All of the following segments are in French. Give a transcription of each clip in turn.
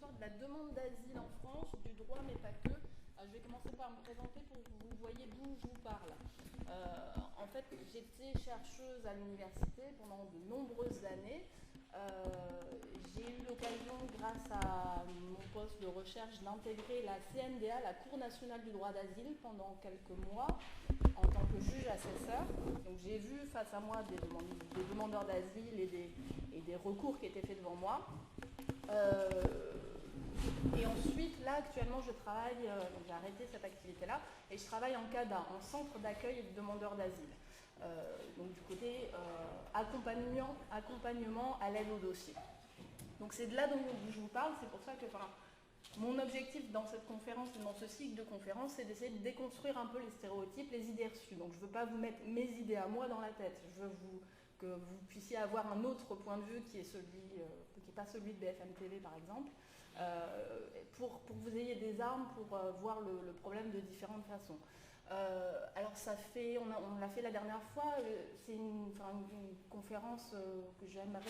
l'histoire de la demande d'asile en France, du droit mais pas que. Je vais commencer par me présenter pour que vous voyez d'où je vous parle. En fait, j'étais chercheuse à l'université pendant de nombreuses années. J'ai eu l'occasion, grâce à mon poste de recherche, d'intégrer la CNDA, la Cour nationale du droit d'asile, pendant quelques mois, en tant que juge assesseur. Donc j'ai vu face à moi des demandeurs d'asile et des recours qui étaient faits devant moi. Et ensuite, là, actuellement, je travaille, j'ai arrêté cette activité-là, et je travaille en CADA, en centre d'accueil et de demandeurs d'asile. Donc du côté accompagnement à l'aide au dossier. Donc c'est de là dont je vous parle, c'est pour ça que mon objectif dans cette conférence et dans ce cycle de conférences, c'est d'essayer de déconstruire un peu les stéréotypes, les idées reçues. Donc je ne veux pas vous mettre mes idées à moi dans la tête, je veux que vous puissiez avoir un autre point de vue qui est qui n'est pas celui de BFM TV par exemple, pour que vous ayez des armes pour voir le problème de différentes façons. Alors on l'a fait la dernière fois, c'est une conférence que j'aimerais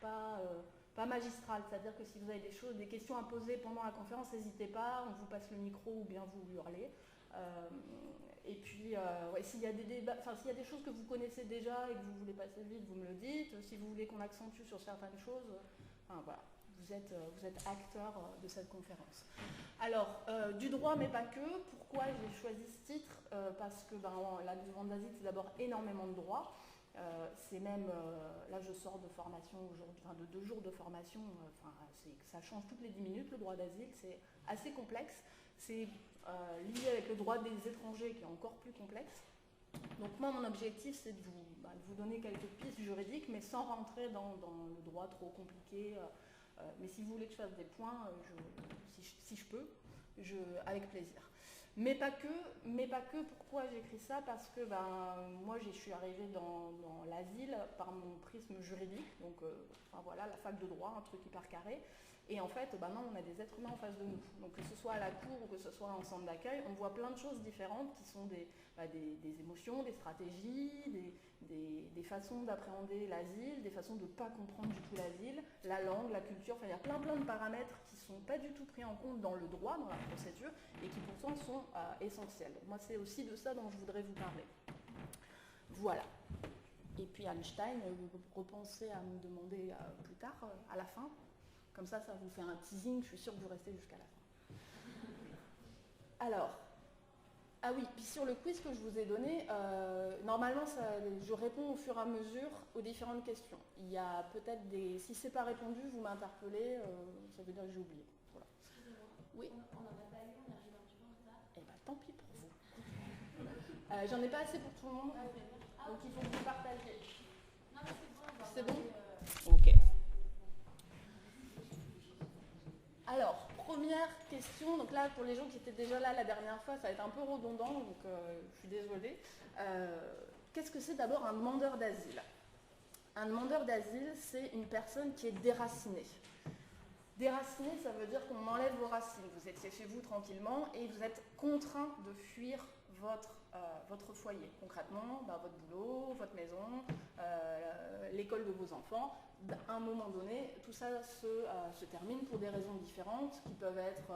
pas magistrale, c'est-à-dire que si vous avez des questions à poser pendant la conférence, n'hésitez pas, on vous passe le micro ou bien vous hurlez. Et puis, s'il y a des débats, s'il y a des choses que vous connaissez déjà et que vous voulez passer vite, vous me le dites. Si vous voulez qu'on accentue sur certaines choses, voilà. Vous êtes acteur de cette conférence. Alors, du droit, mais pas que. Pourquoi j'ai choisi ce titre? Parce que la demande d'asile, c'est d'abord énormément de droits. C'est même, là je sors de formation aujourd'hui, de 2 jours de formation, ça change toutes les 10 minutes le droit d'asile, c'est assez complexe. C'est lié avec le droit des étrangers qui est encore plus complexe. Donc moi, mon objectif, c'est de vous donner quelques pistes juridiques, mais sans rentrer dans le droit trop compliqué. Mais si vous voulez que je fasse des points, si je peux, avec plaisir. Mais pas que, pourquoi j'écris ça? Parce que moi, je suis arrivée dans l'asile par mon prisme juridique, donc voilà, la fac de droit, un truc hyper carré. Et en fait, non, on a des êtres humains en face de nous. Donc que ce soit à la cour ou que ce soit en centre d'accueil, on voit plein de choses différentes qui sont des émotions, des stratégies, des façons d'appréhender l'asile, des façons de ne pas comprendre du tout l'asile, la langue, la culture, il y a plein de paramètres qui ne sont pas du tout pris en compte dans le droit, dans la procédure, et qui pourtant sont essentiels. Moi, c'est aussi de ça dont je voudrais vous parler. Voilà. Et puis Einstein, repensez à me demander plus tard, à la fin. Comme ça vous fait un teasing, je suis sûre que vous restez jusqu'à la fin. Alors, ah oui, puis sur le quiz que je vous ai donné, normalement, je réponds au fur et à mesure aux différentes questions. Il y a peut-être si c'est pas répondu, vous m'interpellez, ça veut dire que j'ai oublié. Voilà. Excusez-moi, oui. On n'en a pas eu, on arrive un petit peu en retard. Eh bien, tant pis pour vous. J'en ai pas assez pour tout le monde, donc il faut que vous partagiez. Non, mais c'est bon, on va C'est bon Ok. Alors, première question, donc là pour les gens qui étaient déjà là la dernière fois, ça va être un peu redondant, donc je suis désolée. Qu'est-ce que c'est d'abord un demandeur d'asile? Un demandeur d'asile, c'est une personne qui est déracinée. Déraciné, ça veut dire qu'on enlève vos racines. Vous étiez chez vous tranquillement et vous êtes contraint de fuir votre foyer. Concrètement, votre boulot, votre maison, l'école de vos enfants. À un moment donné, tout ça se termine pour des raisons différentes qui peuvent être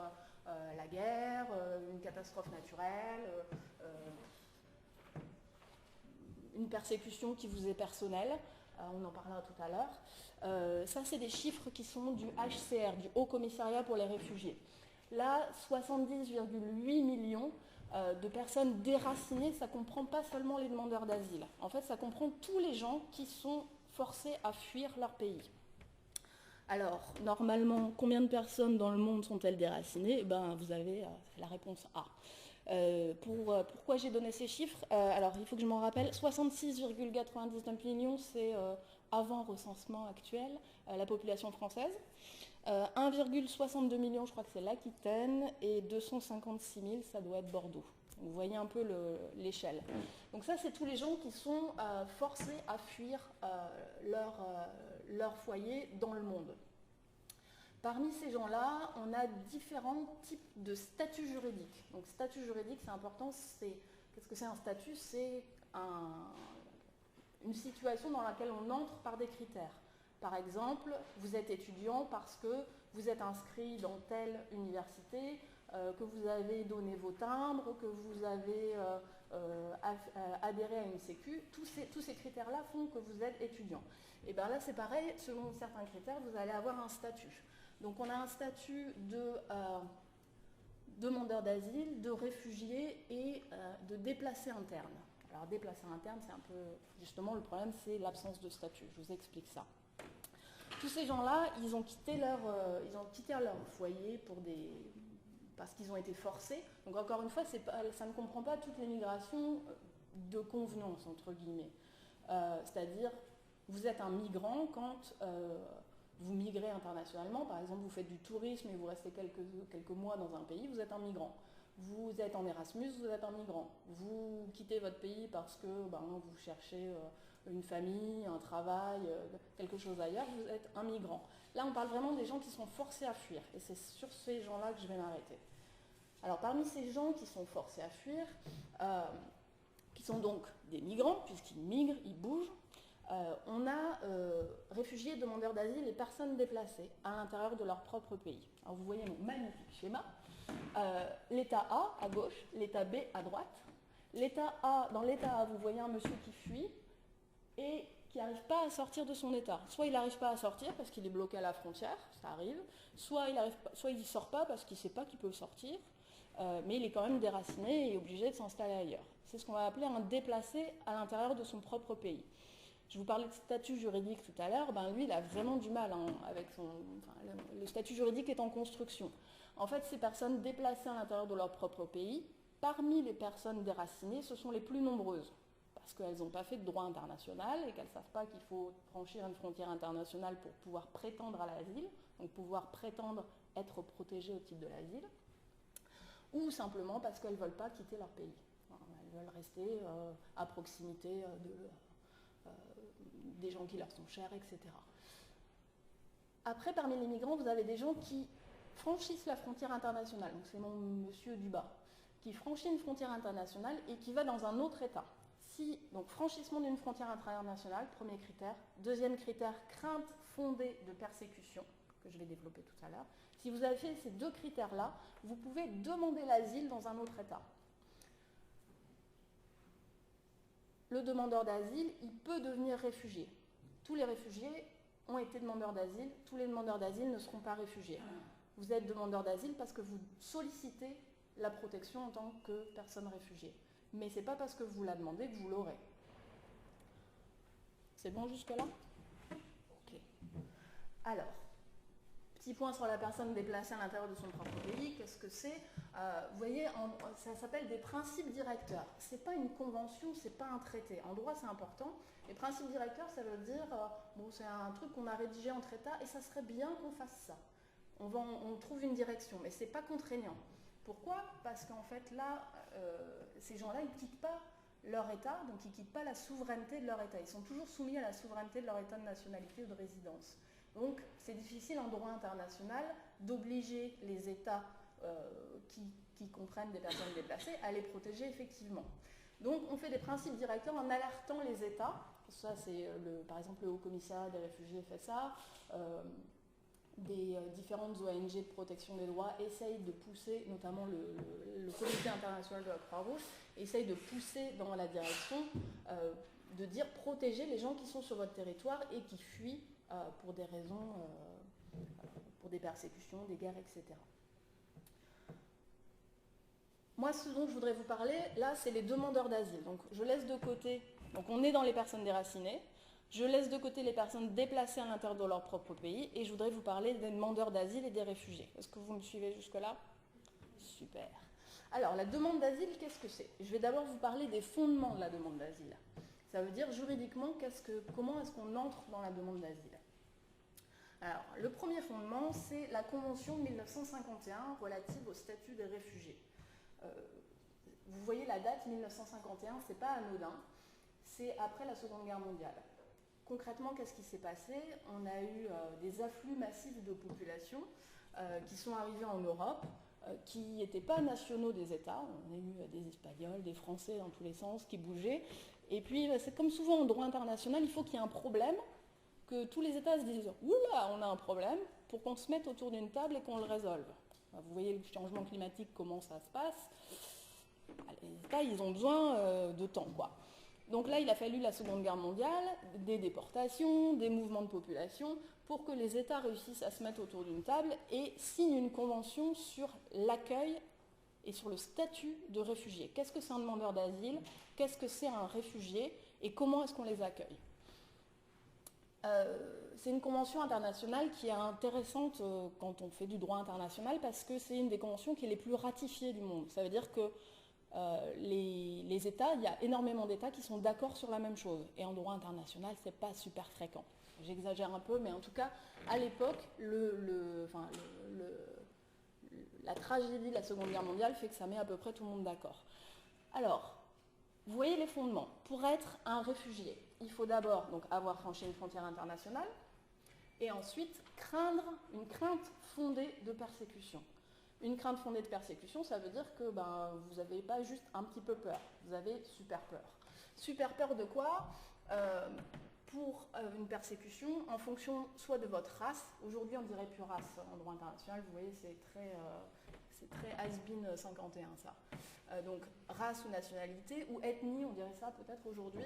la guerre, une catastrophe naturelle, une persécution qui vous est personnelle. On en parlera tout à l'heure. Ça, c'est des chiffres qui sont du HCR, du Haut Commissariat pour les réfugiés. Là, 70,8 millions de personnes déracinées, ça ne comprend pas seulement les demandeurs d'asile. En fait, ça comprend tous les gens qui sont forcés à fuir leur pays. Alors, normalement, combien de personnes dans le monde sont-elles déracinées? Vous avez la réponse A. Pourquoi j'ai donné ces chiffres? Alors, il faut que je m'en rappelle. 66,99 millions, c'est avant recensement actuel, la population française. 1,62 millions, je crois que c'est l'Aquitaine, et 256 000, ça doit être Bordeaux. Vous voyez un peu l'échelle. Donc ça, c'est tous les gens qui sont forcés à fuir leur foyer dans le monde. Parmi ces gens-là, on a différents types de statuts juridiques. Donc statut juridique, c'est important. Qu'est-ce que c'est un statut? C'est une situation dans laquelle on entre par des critères. Par exemple, vous êtes étudiant parce que vous êtes inscrit dans telle université, que vous avez donné vos timbres, que vous avez adhéré à une sécu. Tous ces critères-là font que vous êtes étudiant. Et bien là, c'est pareil, selon certains critères, vous allez avoir un statut. Donc on a un statut de demandeur d'asile, de réfugié et de déplacé interne. Alors déplacé interne, c'est un peu, justement, le problème, c'est l'absence de statut. Je vous explique ça. Tous ces gens-là, ils ont quitté leur foyer parce qu'ils ont été forcés. Donc encore une fois, ça ne comprend pas toutes les migrations de convenance, entre guillemets. C'est-à-dire, vous êtes un migrant quand vous migrez internationalement. Par exemple, vous faites du tourisme et vous restez quelques mois dans un pays, vous êtes un migrant. Vous êtes en Erasmus, vous êtes un migrant. Vous quittez votre pays parce que vous cherchez une famille, un travail, quelque chose ailleurs, vous êtes un migrant. Là, on parle vraiment des gens qui sont forcés à fuir. Et c'est sur ces gens-là que je vais m'arrêter. Alors, parmi ces gens qui sont forcés à fuir, qui sont donc des migrants, puisqu'ils migrent, ils bougent, on a réfugiés, demandeurs d'asile et personnes déplacées à l'intérieur de leur propre pays. Alors, vous voyez mon magnifique schéma. L'état A à gauche, l'état B à droite. Dans l'état A, vous voyez un monsieur qui fuit et qui n'arrive pas à sortir de son état. Soit il n'arrive pas à sortir parce qu'il est bloqué à la frontière, ça arrive, soit il ne sort pas parce qu'il ne sait pas qu'il peut sortir, mais il est quand même déraciné et obligé de s'installer ailleurs. C'est ce qu'on va appeler un déplacé à l'intérieur de son propre pays. Je vous parlais de statut juridique tout à l'heure, lui il a vraiment du mal avec le statut juridique est en construction. En fait, ces personnes déplacées à l'intérieur de leur propre pays, parmi les personnes déracinées, ce sont les plus nombreuses. Parce qu'elles n'ont pas fait de droit international et qu'elles ne savent pas qu'il faut franchir une frontière internationale pour pouvoir prétendre à l'asile, donc pouvoir prétendre être protégées au titre de l'asile, ou simplement parce qu'elles ne veulent pas quitter leur pays. Elles veulent rester à proximité des gens qui leur sont chers, etc. Après, parmi les migrants, vous avez des gens qui franchissent la frontière internationale. Donc c'est mon monsieur du bas, qui franchit une frontière internationale et qui va dans un autre État. Donc franchissement d'une frontière internationale, premier critère. Deuxième critère, crainte fondée de persécution, que je vais développer tout à l'heure. Si vous avez fait ces deux critères-là, vous pouvez demander l'asile dans un autre État. Le demandeur d'asile, il peut devenir réfugié. Tous les réfugiés ont été demandeurs d'asile, tous les demandeurs d'asile ne seront pas réfugiés. Vous êtes demandeur d'asile parce que vous sollicitez la protection en tant que personne réfugiée. Mais ce n'est pas parce que vous la demandez que vous l'aurez. C'est bon jusque-là? Ok. Alors, petit point sur la personne déplacée à l'intérieur de son propre pays. Qu'est-ce que c'est? Vous voyez, ça s'appelle des principes directeurs. Ce n'est pas une convention, ce n'est pas un traité. En droit, c'est important. Les principes directeurs, ça veut dire, c'est un truc qu'on a rédigé entre États et ça serait bien qu'on fasse ça. On trouve une direction, mais ce n'est pas contraignant. Pourquoi? Parce qu'en fait, là, ces gens-là, ils ne quittent pas leur État, donc ils ne quittent pas la souveraineté de leur État. Ils sont toujours soumis à la souveraineté de leur État de nationalité ou de résidence. Donc, c'est difficile en droit international d'obliger les États qui comprennent des personnes déplacées à les protéger effectivement. Donc, on fait des principes directeurs en alertant les États. Ça, c'est par exemple le Haut-Commissariat des réfugiés fait ça. Des différentes ONG de protection des droits essayent de pousser, notamment le Comité international de la Croix-Rouge, essayent de pousser dans la direction de dire protéger les gens qui sont sur votre territoire et qui fuient pour des raisons, pour des persécutions, des guerres, etc. Moi, ce dont je voudrais vous parler, là, c'est les demandeurs d'asile. Donc, je laisse de côté, donc on est dans les personnes déracinées. Je laisse de côté les personnes déplacées à l'intérieur de leur propre pays et je voudrais vous parler des demandeurs d'asile et des réfugiés. Est-ce que vous me suivez jusque-là? Super. Alors, la demande d'asile, qu'est-ce que c'est? Je vais d'abord vous parler des fondements de la demande d'asile. Ça veut dire juridiquement, comment est-ce qu'on entre dans la demande d'asile? Alors, le premier fondement, c'est la Convention de 1951 relative au statut des réfugiés. Vous voyez la date 1951, c'est pas anodin, c'est après la Seconde Guerre mondiale. Concrètement, qu'est-ce qui s'est passé? On a eu des afflux massifs de population qui sont arrivés en Europe, qui n'étaient pas nationaux des États. On a eu des Espagnols, des Français dans tous les sens qui bougeaient. Et puis, c'est comme souvent en droit international, il faut qu'il y ait un problème, que tous les États se disent « Oula, on a un problème », pour qu'on se mette autour d'une table et qu'on le résolve. Vous voyez le changement climatique, comment ça se passe. Les États, ils ont besoin de temps, quoi. Donc là, il a fallu la Seconde Guerre mondiale, des déportations, des mouvements de population, pour que les États réussissent à se mettre autour d'une table et signent une convention sur l'accueil et sur le statut de réfugié. Qu'est-ce que c'est un demandeur d'asile? Qu'est-ce que c'est un réfugié? Et comment est-ce qu'on les accueille? C'est une convention internationale qui est intéressante quand on fait du droit international parce que c'est une des conventions qui est les plus ratifiées du monde. Ça veut dire que les États, il y a énormément d'États qui sont d'accord sur la même chose. Et en droit international, c'est pas super fréquent. J'exagère un peu, mais en tout cas, à l'époque, la tragédie de la Seconde Guerre mondiale fait que ça met à peu près tout le monde d'accord. Alors, vous voyez les fondements. Pour être un réfugié, il faut d'abord donc avoir franchi une frontière internationale et ensuite craindre une crainte fondée de persécution. Une crainte fondée de persécution, ça veut dire que vous n'avez pas juste un petit peu peur, vous avez super peur. Super peur de quoi? Pour une persécution en fonction soit de votre race, aujourd'hui on dirait plus race en droit international, vous voyez c'est très has-been 51 ça. Donc race ou nationalité, ou ethnie, on dirait ça peut-être aujourd'hui,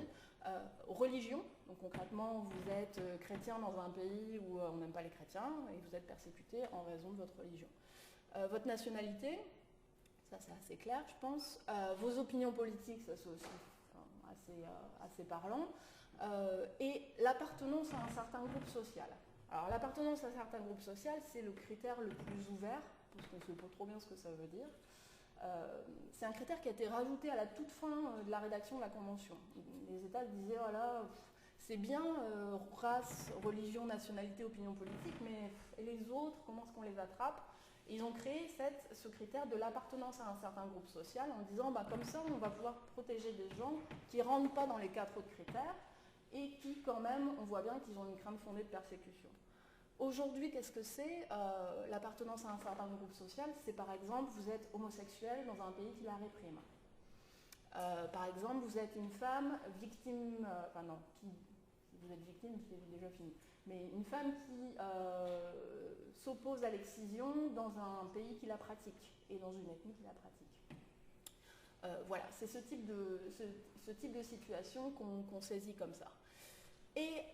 religion, donc concrètement vous êtes chrétien dans un pays où on n'aime pas les chrétiens et vous êtes persécuté en raison de votre religion. Votre nationalité, ça c'est assez clair je pense, vos opinions politiques, ça c'est aussi assez parlant, et l'appartenance à un certain groupe social. Alors l'appartenance à un certain groupe social, c'est le critère le plus ouvert, parce qu'on ne sait pas trop bien ce que ça veut dire. C'est un critère qui a été rajouté à la toute fin de la rédaction de la Convention. Les États disaient, voilà, c'est bien race, religion, nationalité, opinion politique, mais et les autres, comment est-ce qu'on les attrape? Ils ont créé ce critère de l'appartenance à un certain groupe social en disant, comme ça, on va pouvoir protéger des gens qui ne rentrent pas dans les 4 autres critères et qui, quand même, on voit bien qu'ils ont une crainte fondée de persécution. Aujourd'hui, qu'est-ce que c'est l'appartenance à un certain groupe social? C'est par exemple, vous êtes homosexuel dans un pays qui la réprime. Par exemple, vous êtes une femme victime, vous êtes victime, c'est déjà fini, mais une femme qui s'oppose à l'excision dans un pays qui la pratique et dans une ethnie qui la pratique. Voilà, c'est ce type de situation qu'on saisit comme ça. Et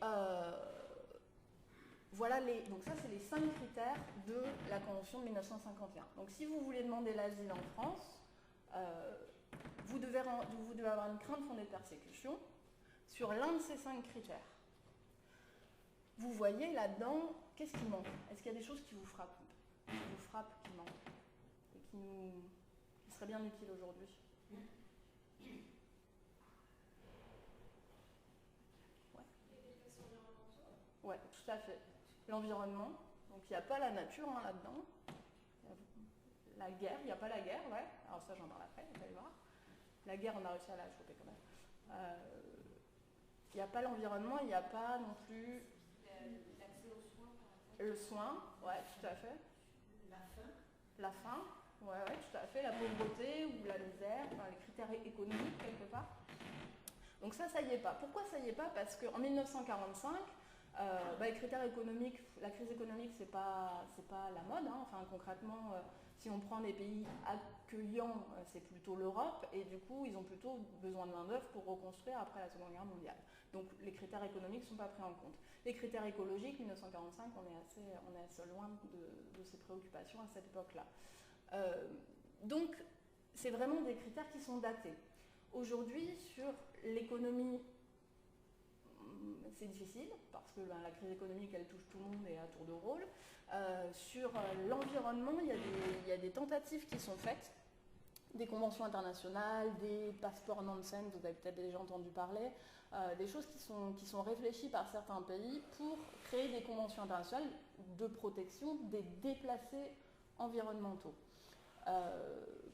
voilà, donc ça c'est les 5 critères de la Convention de 1951. Donc si vous voulez demander l'asile en France, vous devez avoir une crainte fondée de persécution sur l'un de ces 5 critères. Vous voyez là-dedans, qu'est-ce qui manque? Est-ce qu'il y a des choses qui vous frappent, qui manquent, et qui seraient bien utiles aujourd'hui? Ouais, tout à fait. L'environnement, donc il n'y a pas la nature là-dedans. La guerre, il n'y a pas la guerre, ouais. Alors ça j'en parle après, vous allez voir. La guerre, on a réussi à la choper quand même. Il n'y a pas l'environnement, il n'y a pas non plus... L'accès aux soins, par exemple. Le soin, ouais, tout à fait. La faim, ouais, tout à fait. La pauvreté ou la misère, les critères économiques quelque part. Donc ça y est pas. Pourquoi ça y est pas? Parce qu'en 1945, les critères économiques, la crise économique, c'est pas la mode. Enfin, concrètement, si on prend des pays accueillants, c'est plutôt l'Europe, et du coup, ils ont plutôt besoin de main-d'œuvre pour reconstruire après la Seconde Guerre mondiale. Donc, les critères économiques ne sont pas pris en compte. Les critères écologiques, 1945, on est assez loin de ces préoccupations à cette époque-là. Donc, c'est vraiment des critères qui sont datés. Aujourd'hui, sur l'économie, c'est difficile parce que la crise économique elle touche tout le monde et à tour de rôle. Sur l'environnement, il y a des tentatives qui sont faites, des conventions internationales, des passeports nonsense, vous avez peut-être déjà entendu parler, des choses qui sont réfléchies par certains pays pour créer des conventions internationales de protection des déplacés environnementaux.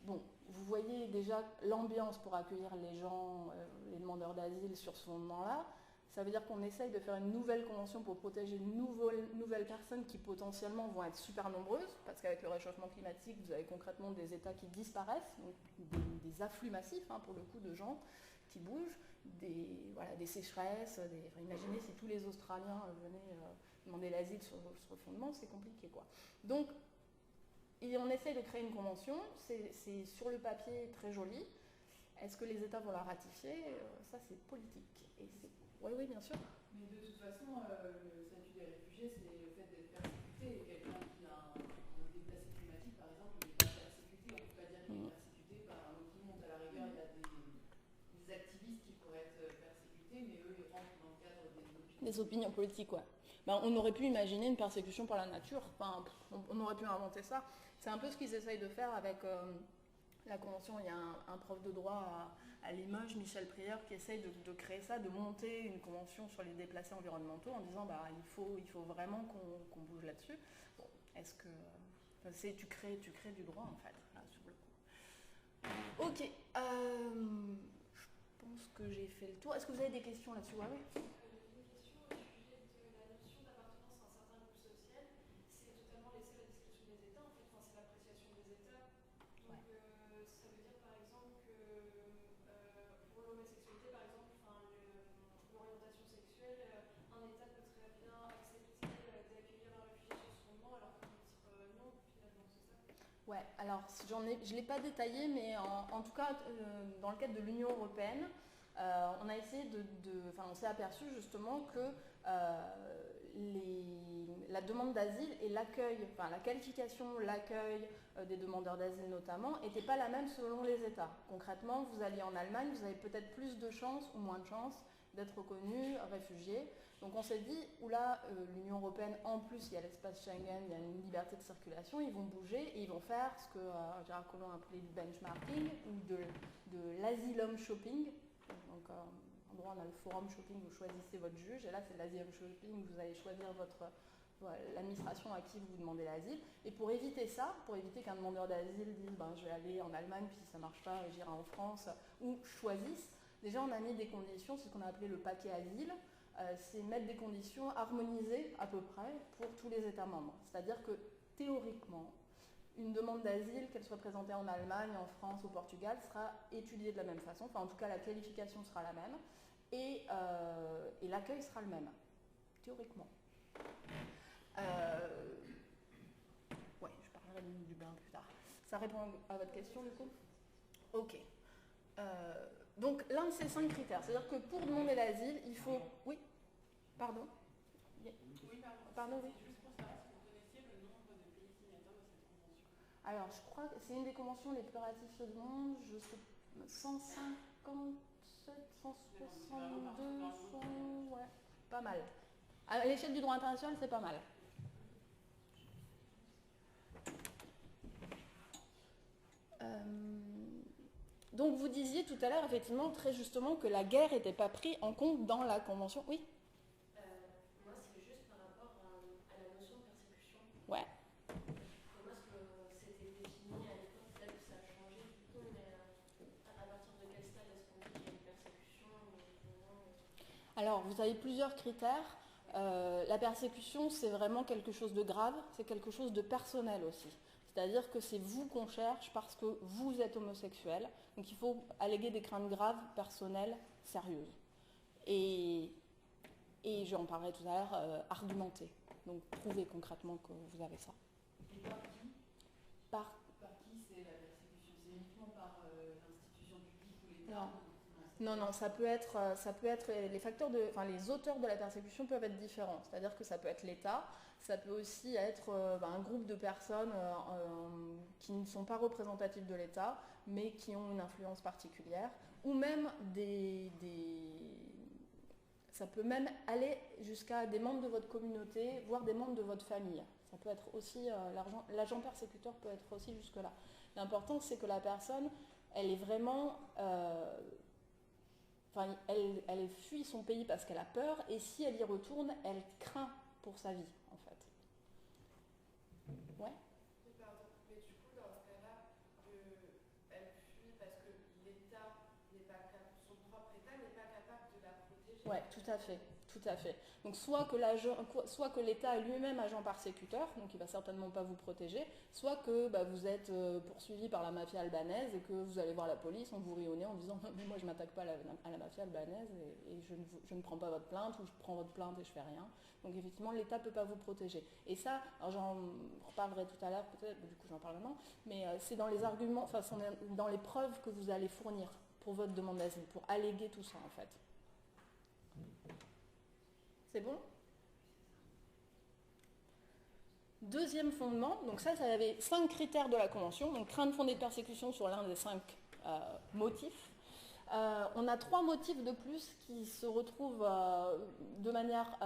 Vous voyez déjà l'ambiance pour accueillir les gens, les demandeurs d'asile sur ce fondement-là. Ça veut dire qu'on essaye de faire une nouvelle convention pour protéger de nouvelles personnes qui potentiellement vont être super nombreuses, parce qu'avec le réchauffement climatique, vous avez concrètement des États qui disparaissent, donc des afflux massifs pour le coup de gens qui bougent, des sécheresses, imaginez si tous les Australiens venaient demander l'asile sur ce fondement, c'est compliqué, quoi. Donc, on essaie de créer une convention, c'est sur le papier très joli. Est-ce que les États vont la ratifier? Ça, c'est politique. Oui, bien sûr. Mais de toute façon, le statut des réfugiés, c'est le fait d'être persécuté. Et quelqu'un qui a un déplacé climatique, par exemple, il n'est pas persécuté. On ne peut pas dire qu'il est persécuté par un autre monde. À la rigueur, il y a des activistes qui pourraient être persécutés, mais eux, ils rentrent dans le cadre des opinions politiques, ouais. Ben, on aurait pu imaginer une persécution par la nature. Enfin, on aurait pu inventer ça. C'est un peu ce qu'ils essayent de faire avec la Convention. Il y a un prof de droit à Limoges, Michel Prieur, qui essaye de créer ça, de monter une convention sur les déplacés environnementaux en disant bah, il faut vraiment qu'on bouge là-dessus. Bon, est-ce que tu crées du droit en fait là, sur le coup. Ok, je pense que j'ai fait le tour. Est-ce que vous avez des questions là-dessus? Ouais, oui. Ouais, alors je ne l'ai pas détaillé, mais en tout cas, dans le cadre de l'Union européenne, on a essayé on s'est aperçu justement que la demande d'asile et l'accueil, la qualification, l'accueil des demandeurs d'asile notamment, n'était pas la même selon les États. Concrètement, vous alliez en Allemagne, vous avez peut-être plus de chances ou moins de chances d'être reconnu réfugié. Donc on s'est dit, oula, l'Union européenne, en plus, il y a l'espace Schengen, il y a une liberté de circulation, ils vont bouger et ils vont faire ce que Gérard Collomb a appelé du benchmarking ou de l'asylum shopping. Donc en droit, on a le forum shopping, vous choisissez votre juge, et là c'est l'asylum shopping, vous allez choisir l'administration à qui vous demandez l'asile. Et pour éviter ça, pour éviter qu'un demandeur d'asile dise je vais aller en Allemagne, puis si ça ne marche pas, j'irai en France, ou choisisse, déjà on a mis des conditions, c'est ce qu'on a appelé le paquet asile. C'est mettre des conditions harmonisées à peu près pour tous les États membres. C'est-à-dire que théoriquement, une demande d'asile, qu'elle soit présentée en Allemagne, en France, au Portugal, sera étudiée de la même façon. Enfin, en tout cas, la qualification sera la même et l'accueil sera le même, théoriquement. Ouais, je parlerai du bain plus tard. Ça répond à votre question, du coup? Ok. Donc l'un de ces 5 critères, c'est-à-dire que pour demander l'asile, il faut... Oui, pardon. Oui, pardon, oui. C'est juste pour savoir si vous connaissiez le nombre de pays signataires de cette convention. Alors, je crois que c'est une des conventions les plus ratifiées du monde. Je sais 157, 162, 100... Ouais, pas mal. À l'échelle du droit international, c'est pas mal. Donc vous disiez tout à l'heure, effectivement, très justement, que la guerre n'était pas prise en compte dans la Convention. Oui. Moi, c'est juste par rapport à la notion de persécution. Ouais. Comment est-ce que c'était défini à l'époque? Peut-être que ça a changé du coup, mais à partir de quel stade est-ce qu'on dit qu'il y a une persécution? Alors, vous avez plusieurs critères. La persécution, c'est vraiment quelque chose de grave, c'est quelque chose de personnel aussi. C'est-à-dire que c'est vous qu'on cherche parce que vous êtes homosexuel. Donc il faut alléguer des craintes graves, personnelles, sérieuses. Et j'en parlerai tout à l'heure, argumenter. Donc prouver concrètement que vous avez ça. Et par qui? Par qui c'est la persécution? C'est uniquement par l'institution publique ou l'État? Non, ça peut être les facteurs les auteurs de la persécution peuvent être différents. C'est-à-dire que ça peut être l'État, ça peut aussi être un groupe de personnes qui ne sont pas représentatives de l'État, mais qui ont une influence particulière, ou même ça peut même aller jusqu'à des membres de votre communauté, voire des membres de votre famille. Ça peut être aussi, l'agent persécuteur peut être aussi jusque-là. L'important, c'est que la personne, elle est vraiment... elle fuit son pays parce qu'elle a peur, et si elle y retourne, elle craint pour sa vie, en fait. Ouais. Pardon, mais du coup, dans ce cas-là, elle fuit parce que l'État n'est pas capable, son propre État n'est pas capable de la protéger. Ouais, tout à fait. Tout à fait. Donc soit que l'État est lui-même agent persécuteur, donc il ne va certainement pas vous protéger, soit que vous êtes poursuivi par la mafia albanaise et que vous allez voir la police, on vous rit au nez en disant mais moi je ne m'attaque pas à la mafia albanaise et je ne prends pas votre plainte ou je prends votre plainte et je fais rien. Donc effectivement l'État ne peut pas vous protéger. Et ça, alors j'en reparlerai tout à l'heure peut-être, du coup j'en parle maintenant, mais c'est dans les arguments, enfin dans les preuves que vous allez fournir pour votre demande d'asile, pour alléguer tout ça en fait. C'est bon? Deuxième fondement, donc ça y avait 5 critères de la Convention, donc crainte fondée de persécution sur l'un des 5 motifs. On a 3 motifs de plus qui se retrouvent de manière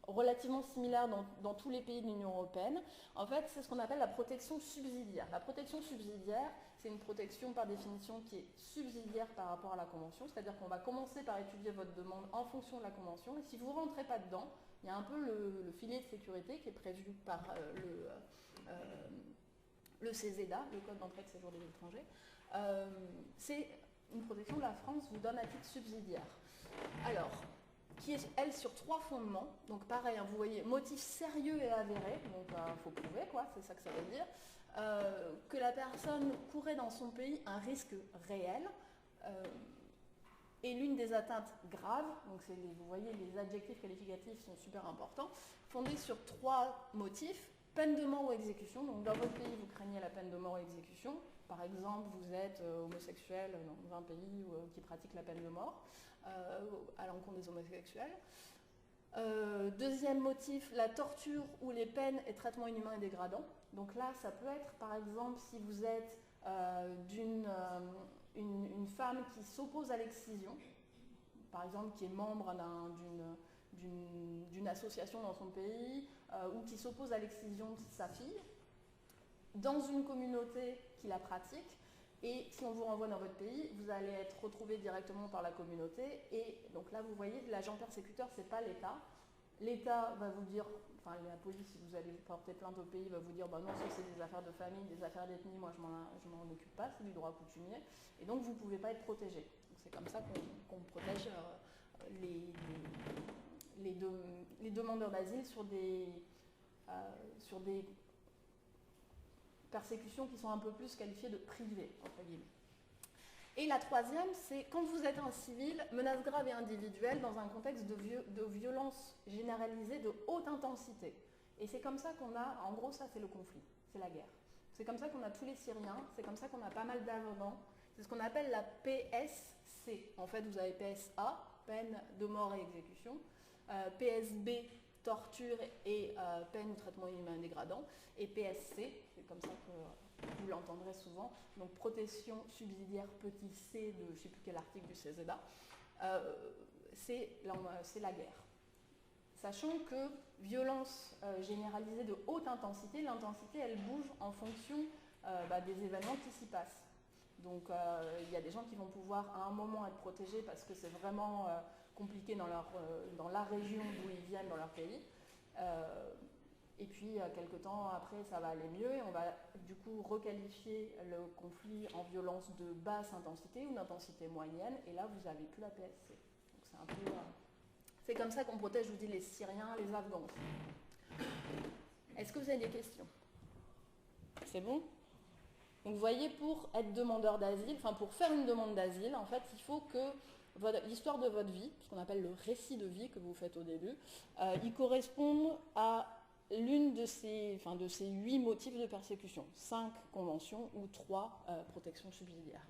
relativement similaire dans tous les pays de l'Union européenne. En fait, c'est ce qu'on appelle la protection subsidiaire. La protection subsidiaire, c'est une protection par définition qui est subsidiaire par rapport à la Convention, c'est-à-dire qu'on va commencer par étudier votre demande en fonction de la Convention, et si vous ne rentrez pas dedans, il y a un peu le filet de sécurité qui est prévu par le CESEDA, le Code d'entrée et de séjour des étrangers. C'est une protection que la France vous donne à titre subsidiaire. Alors, qui est, elle, sur 3 fondements. Donc pareil, hein, vous voyez, motif sérieux et avéré, donc il faut prouver, quoi, c'est ça que ça veut dire. Que la personne courait dans son pays un risque réel et l'une des atteintes graves, donc vous voyez les adjectifs qualificatifs sont super importants, fondés sur 3 motifs, peine de mort ou exécution. Donc dans votre pays vous craignez la peine de mort ou exécution, par exemple vous êtes homosexuel dans un pays qui pratique la peine de mort à l'encontre des homosexuels. Deuxième motif, la torture ou les peines et traitements inhumains et dégradants. Donc là, ça peut être, par exemple, si vous êtes une femme qui s'oppose à l'excision, par exemple, qui est membre d'une association dans son pays, ou qui s'oppose à l'excision de sa fille, dans une communauté qui la pratique. Et si on vous renvoie dans votre pays, vous allez être retrouvé directement par la communauté. Et donc là, vous voyez, l'agent persécuteur, ce n'est pas l'État. L'État va vous dire, enfin la police, si vous allez porter plainte au pays, va vous dire, non, ça c'est des affaires de famille, des affaires d'ethnie, moi je m'en occupe pas, c'est du droit coutumier. Et donc vous ne pouvez pas être protégé. Donc c'est comme ça qu'on protège les demandeurs d'asile sur des persécutions qui sont un peu plus qualifiées de privées, entre guillemets. Et la troisième, c'est quand vous êtes un civil, menace grave et individuelle dans un contexte de violence généralisée de haute intensité. Et c'est comme ça qu'on a, en gros ça c'est le conflit, c'est la guerre. C'est comme ça qu'on a tous les Syriens, c'est comme ça qu'on a pas mal d'Afghans. C'est ce qu'on appelle la PSC. En fait vous avez PSA, peine de mort et exécution, PSB, torture et peine ou traitement inhumain dégradant, et PSC, c'est comme ça que vous l'entendrez souvent, donc protection subsidiaire petit c de je ne sais plus quel article du CESEDA, c'est la guerre. Sachant que violence généralisée de haute intensité, l'intensité elle bouge en fonction des événements qui s'y passent. Donc il y a des gens qui vont pouvoir à un moment être protégés parce que c'est vraiment compliqué dans la région d'où ils viennent, dans leur pays. Et puis, quelques temps après, ça va aller mieux et on va du coup requalifier le conflit en violence de basse intensité ou d'intensité moyenne. Et là, vous n'avez plus la PSC. Donc, c'est un peu... c'est comme ça qu'on protège, je vous dis, les Syriens, les Afghans aussi. Est-ce que vous avez des questions? C'est bon? Donc, vous voyez, pour être demandeur d'asile, enfin, pour faire une demande d'asile, en fait, il faut que l'histoire de votre vie, ce qu'on appelle le récit de vie que vous faites au début, il correspond à l'une de ces 8 motifs de persécution, 5 conventions ou 3 protections subsidiaires.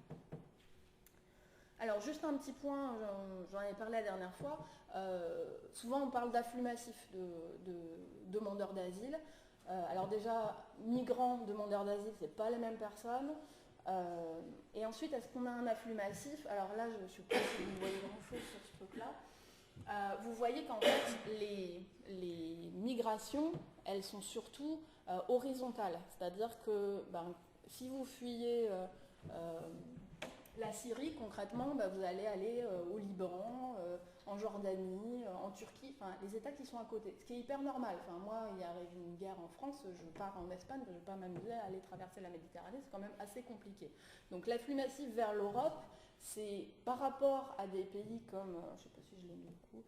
Alors juste un petit point, j'en ai parlé la dernière fois, souvent on parle d'afflux massif de demandeurs d'asile. Alors déjà, migrants, demandeurs d'asile, ce n'est pas les mêmes personnes. Et ensuite, est-ce qu'on a un afflux massif? Alors là, je ne sais pas si vous voyez grand-chose sur ce truc-là. Vous voyez qu'en fait, les migrations, elles sont surtout horizontales. C'est-à-dire que si vous fuyez la Syrie, concrètement, vous allez aller au Liban, en Jordanie, en Turquie, les États qui sont à côté. Ce qui est hyper normal. Moi, il y arrive une guerre en France, je pars en Espagne, je ne vais pas m'amuser à aller traverser la Méditerranée, c'est quand même assez compliqué. Donc l'afflux massif vers l'Europe, c'est par rapport à des pays comme, je ne sais pas si je l'ai mis au coup,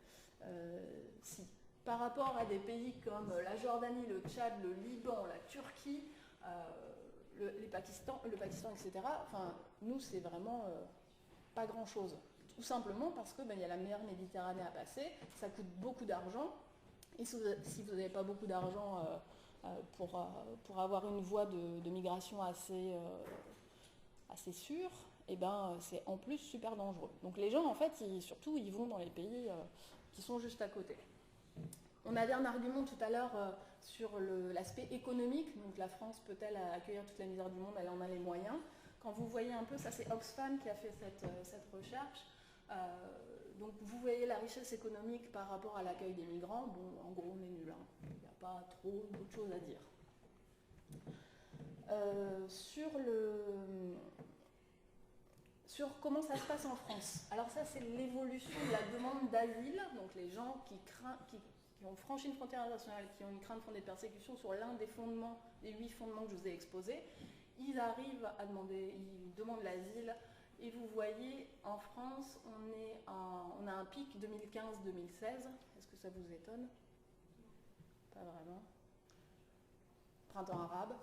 Si. Par rapport à des pays comme la Jordanie, le Tchad, le Liban, la Turquie, le Pakistan, etc., enfin, nous, c'est vraiment pas grand-chose. Tout simplement parce que y a la mer Méditerranée à passer, ça coûte beaucoup d'argent, et si vous n'avez pas beaucoup d'argent pour avoir une voie de migration assez sûre, et c'est en plus super dangereux. Donc les gens, en fait, surtout, ils vont dans les pays qui sont juste à côté. On avait un argument tout à l'heure sur l'aspect économique, donc la France peut-elle accueillir toute la misère du monde, elle en a les moyens. Quand vous voyez un peu, ça c'est Oxfam qui a fait cette recherche, donc vous voyez la richesse économique par rapport à l'accueil des migrants, bon en gros on est nul, hein. Il n'y a pas trop d'autres choses à dire. Sur comment ça se passe en France. Alors ça c'est l'évolution de la demande d'asile, donc les gens qui ont franchi une frontière internationale, qui ont une crainte fondée de persécution sur l'un des 8 fondements que je vous ai exposés, ils arrivent à ils demandent l'asile, et vous voyez, en France, on a un pic 2015-2016. Est-ce que ça vous étonne? Pas vraiment. Printemps arabe,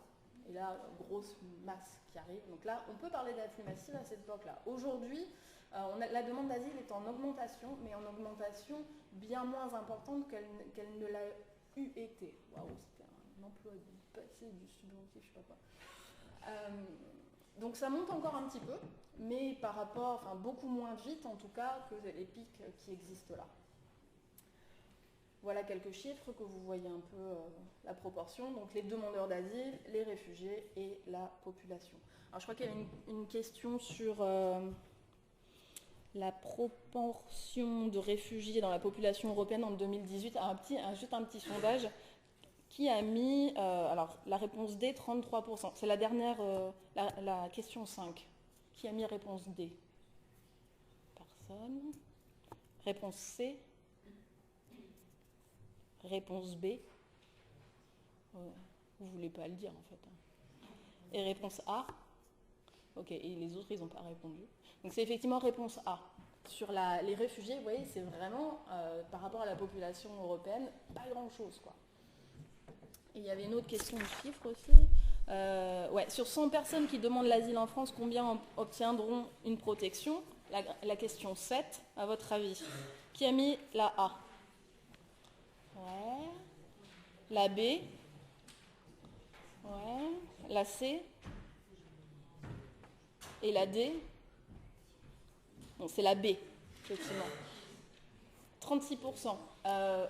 et là, grosse masse qui arrive. Donc là, on peut parler d'afflux massif à cette époque-là. Aujourd'hui, la demande d'asile est en augmentation, mais en augmentation bien moins importante qu'elle ne l'a eu été. Waouh, c'était un emploi du passé, du subjonctif, je sais pas quoi. Donc ça monte encore un petit peu, mais par rapport, beaucoup moins vite en tout cas que les pics qui existent là. Voilà quelques chiffres que vous voyez un peu la proportion. Donc les demandeurs d'asile, les réfugiés et la population. Alors je crois qu'il y avait une question sur la proportion de réfugiés dans la population européenne en 2018. Juste un petit sondage qui a mis, alors la réponse D, 33%. C'est la dernière, la question 5. Qui a mis réponse D? Personne. Réponse C. Réponse B. Vous voulez pas le dire en fait. Et réponse A. Ok, et les autres ils n'ont pas répondu. Donc c'est effectivement réponse A. Sur les réfugiés, vous voyez, c'est vraiment, par rapport à la population européenne, pas grand chose quoi. Et il y avait une autre question de chiffres aussi. Sur 100 personnes qui demandent l'asile en France, combien obtiendront une protection? La question 7, à votre avis. Qui a mis la A? Ouais. La B? Ouais. La C? Et la D? Bon, c'est la B, effectivement. 36%.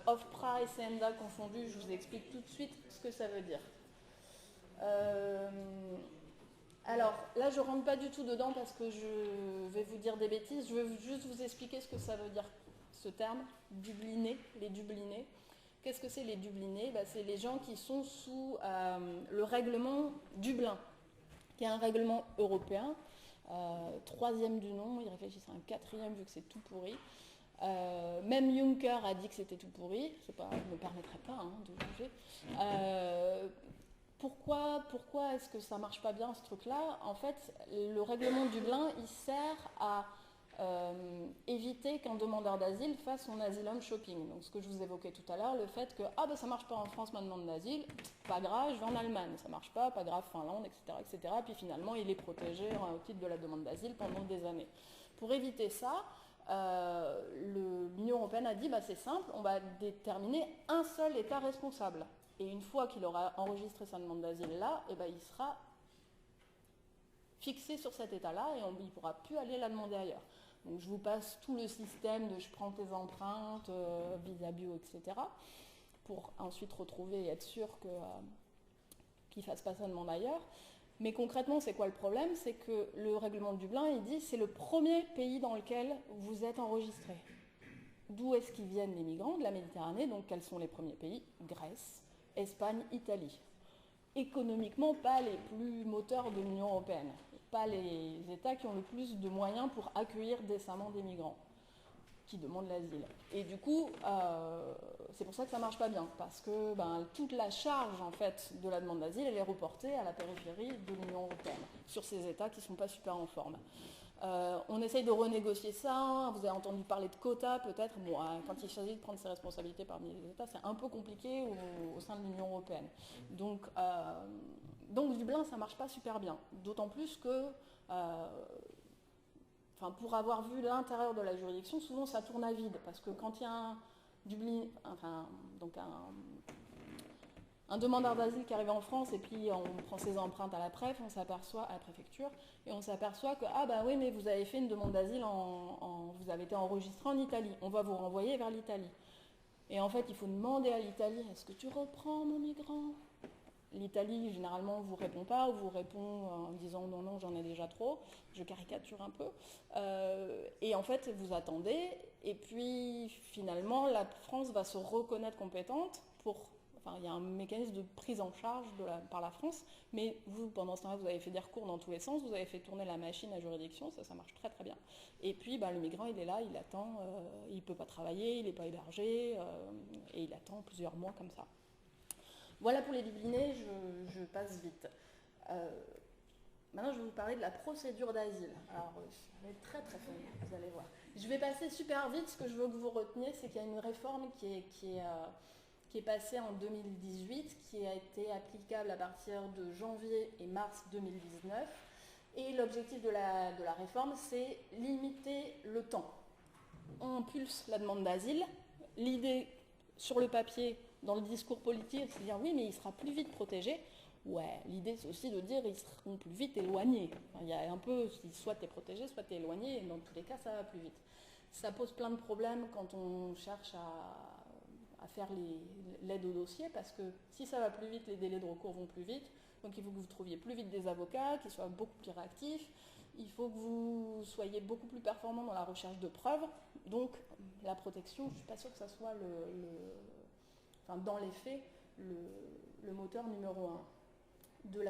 Off-price et ENDA confondus, je vous explique tout de suite ce que ça veut dire. Alors, là, je ne rentre pas du tout dedans parce que je vais vous dire des bêtises. Je veux juste vous expliquer ce que ça veut dire, ce terme, dubliné, les dublinés. Qu'est-ce que c'est les dublinés? C'est les gens qui sont sous le règlement Dublin, qui est un règlement européen. Troisième du nom, ils réfléchissent à un quatrième vu que c'est tout pourri. Même Juncker a dit que c'était tout pourri, je ne me permettrai pas de juger. Pourquoi est-ce que ça ne marche pas bien ce truc-là? En fait, le règlement Dublin, il sert à éviter qu'un demandeur d'asile fasse son asylum shopping. Donc ce que je vous évoquais tout à l'heure, le fait que ça ne marche pas en France ma demande d'asile, pas grave, je vais en Allemagne, ça ne marche pas grave, Finlande, etc., etc. Puis finalement, il est protégé au titre de la demande d'asile pendant des années. Pour éviter ça, l'Union européenne a dit c'est simple, on va déterminer un seul État responsable. Et une fois qu'il aura enregistré sa demande d'asile là, il sera fixé sur cet État-là et il ne pourra plus aller la demander ailleurs. Donc je vous passe tout le système de je prends tes empreintes, Visa Bio, etc. pour ensuite retrouver et être sûr qu'il ne fasse pas sa demande ailleurs. Mais concrètement, c'est quoi le problème? C'est que le règlement de Dublin, il dit c'est le premier pays dans lequel vous êtes enregistré. D'où est-ce qu'ils viennent les migrants? De la Méditerranée, donc quels sont les premiers pays? Grèce, Espagne, Italie. Économiquement, pas les plus moteurs de l'Union européenne. Pas les États qui ont le plus de moyens pour accueillir décemment des migrants qui demandent l'asile. Et du coup, c'est pour ça que ça ne marche pas bien, parce que toute la charge en fait, de la demande d'asile, elle est reportée à la périphérie de l'Union européenne, sur ces États qui ne sont pas super en forme. On essaye de renégocier ça. Vous avez entendu parler de quotas peut-être. Bon, quand il s'agit de prendre ses responsabilités parmi les États, c'est un peu compliqué au sein de l'Union européenne. Donc Dublin, ça ne marche pas super bien. D'autant plus que, pour avoir vu l'intérieur de la juridiction, souvent ça tourne à vide. Parce que quand il y a un demandeur d'asile qui arrive en France et puis on prend ses empreintes à la préfecture, et on s'aperçoit que oui, mais vous avez fait une demande d'asile, vous avez été enregistré en Italie, on va vous renvoyer vers l'Italie. Et en fait, il faut demander à l'Italie, est-ce que tu reprends mon migrant? L'Italie, généralement, ne vous répond pas, ou vous répond en disant non, non, j'en ai déjà trop. Je caricature un peu. Et en fait, vous attendez, et puis finalement, la France va se reconnaître compétente il y a un mécanisme de prise en charge par la France, mais vous, pendant ce temps-là, vous avez fait des recours dans tous les sens, vous avez fait tourner la machine à juridiction, ça marche très très bien. Et puis le migrant, il est là, il attend, il ne peut pas travailler, il n'est pas hébergé, et il attend plusieurs mois comme ça. Voilà pour les Dublinés, je passe vite. Maintenant, je vais vous parler de la procédure d'asile. Alors, ça va être très très fun, vous allez voir. Je vais passer super vite, ce que je veux que vous reteniez, c'est qu'il y a une réforme qui est passée en 2018, qui a été applicable à partir de janvier et mars 2019. Et l'objectif de la réforme, c'est limiter le temps. On impulse la demande d'asile. L'idée, sur le papier, dans le discours politique, c'est de dire oui, mais il sera plus vite protégé. Ouais, l'idée, c'est aussi de dire ils seront plus vite éloignés. Il y a un peu, soit tu es protégé, soit tu es éloigné, et dans tous les cas, ça va plus vite. Ça pose plein de problèmes quand on cherche à faire l'aide au dossier, parce que si ça va plus vite, les délais de recours vont plus vite. Donc il faut que vous trouviez plus vite des avocats, qui soient beaucoup plus réactifs. Il faut que vous soyez beaucoup plus performant dans la recherche de preuves. Donc la protection, je ne suis pas sûre que ça soit dans les faits, le moteur numéro 1 de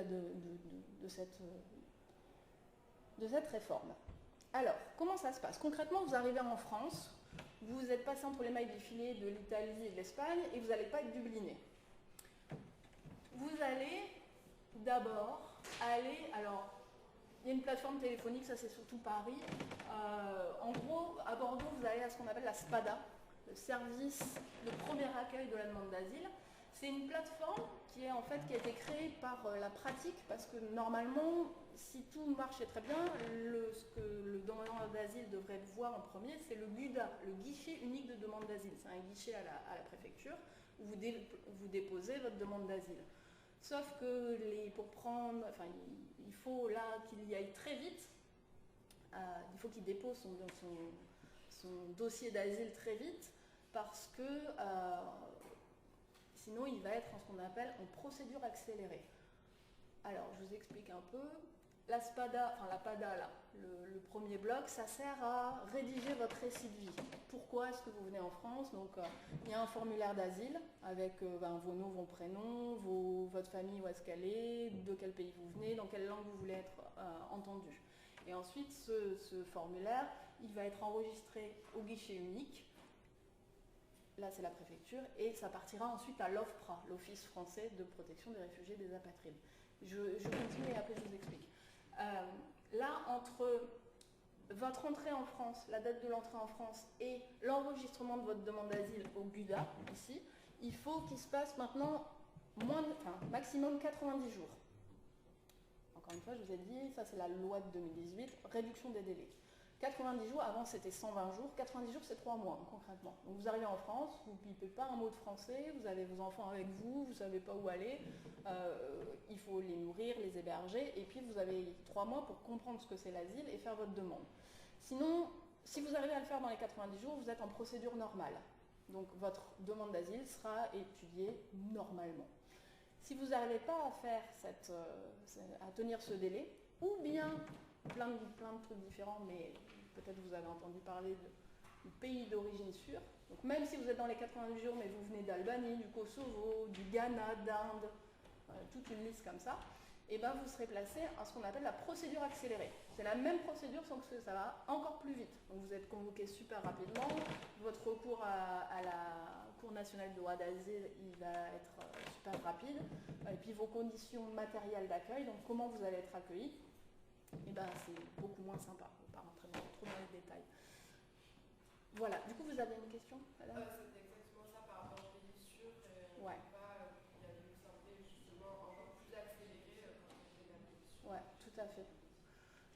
cette réforme. Alors, comment ça se passe? Concrètement, vous arrivez en France, vous êtes passé entre les mailles du filet de l'Italie et de l'Espagne, et vous n'allez pas être dubliné. Vous allez d'abord alors, il y a une plateforme téléphonique, ça c'est surtout Paris. En gros, à Bordeaux, vous allez à ce qu'on appelle la SPADA, le service de premier accueil de la demande d'asile. C'est une plateforme qui a été créée par la pratique, parce que normalement, si tout marchait très bien, ce que le demandeur d'asile devrait voir en premier, c'est le GUDA, le guichet unique de demande d'asile. C'est un guichet à la préfecture où vous déposez votre demande d'asile. Sauf que il faut là qu'il y aille très vite. Il faut qu'il dépose son dossier d'asile très vite, parce que sinon il va être en ce qu'on appelle en procédure accélérée. Alors je vous explique un peu. La SPADA, la PADA là, le premier bloc, ça sert à rédiger votre récit de vie. Pourquoi est-ce que vous venez en France? Donc il y a un formulaire d'asile avec vos noms, vos prénoms, votre famille, où est-ce qu'elle est, de quel pays vous venez, dans quelle langue vous voulez être entendu. Et ensuite ce formulaire, il va être enregistré au guichet unique. Là c'est la préfecture, et ça partira ensuite à l'OFPRA, l'Office français de protection des réfugiés et des apatrides. Je continue et après je vous explique. Là, entre votre entrée en France, la date de l'entrée en France, et l'enregistrement de votre demande d'asile au GUDA, ici, il faut qu'il se passe maintenant maximum 90 jours. Encore une fois, je vous ai dit, ça c'est la loi de 2018, réduction des délais. 90 jours, avant c'était 120 jours, 90 jours c'est 3 mois concrètement. Donc vous arrivez en France, vous ne pipez pas un mot de français, vous avez vos enfants avec vous, vous ne savez pas où aller, il faut les nourrir, les héberger, et puis vous avez 3 mois pour comprendre ce que c'est l'asile et faire votre demande. Sinon, si vous arrivez à le faire dans les 90 jours, vous êtes en procédure normale. Donc votre demande d'asile sera étudiée normalement. Si vous n'arrivez pas à tenir ce délai, ou bien plein de trucs différents, mais peut-être vous avez entendu parler du pays d'origine sûr. Donc même si vous êtes dans les 90 jours, mais vous venez d'Albanie, du Kosovo, du Ghana, d'Inde, toute une liste comme ça, et ben vous serez placé à ce qu'on appelle la procédure accélérée. C'est la même procédure, sauf que ça va encore plus vite. Donc vous êtes convoqué super rapidement, votre recours à la Cour nationale de droit d'asile, il va être super rapide, et puis vos conditions matérielles d'accueil, donc comment vous allez être accueilli, et ben c'est beaucoup moins sympa par trop dans les détails. Voilà, du coup vous avez une question, madame? C'était exactement ça par rapport au pays sûr. Ouais. Il y a eu semblé justement encore plus accéléré quand on fait la pays sûr. Ouais, tout à fait.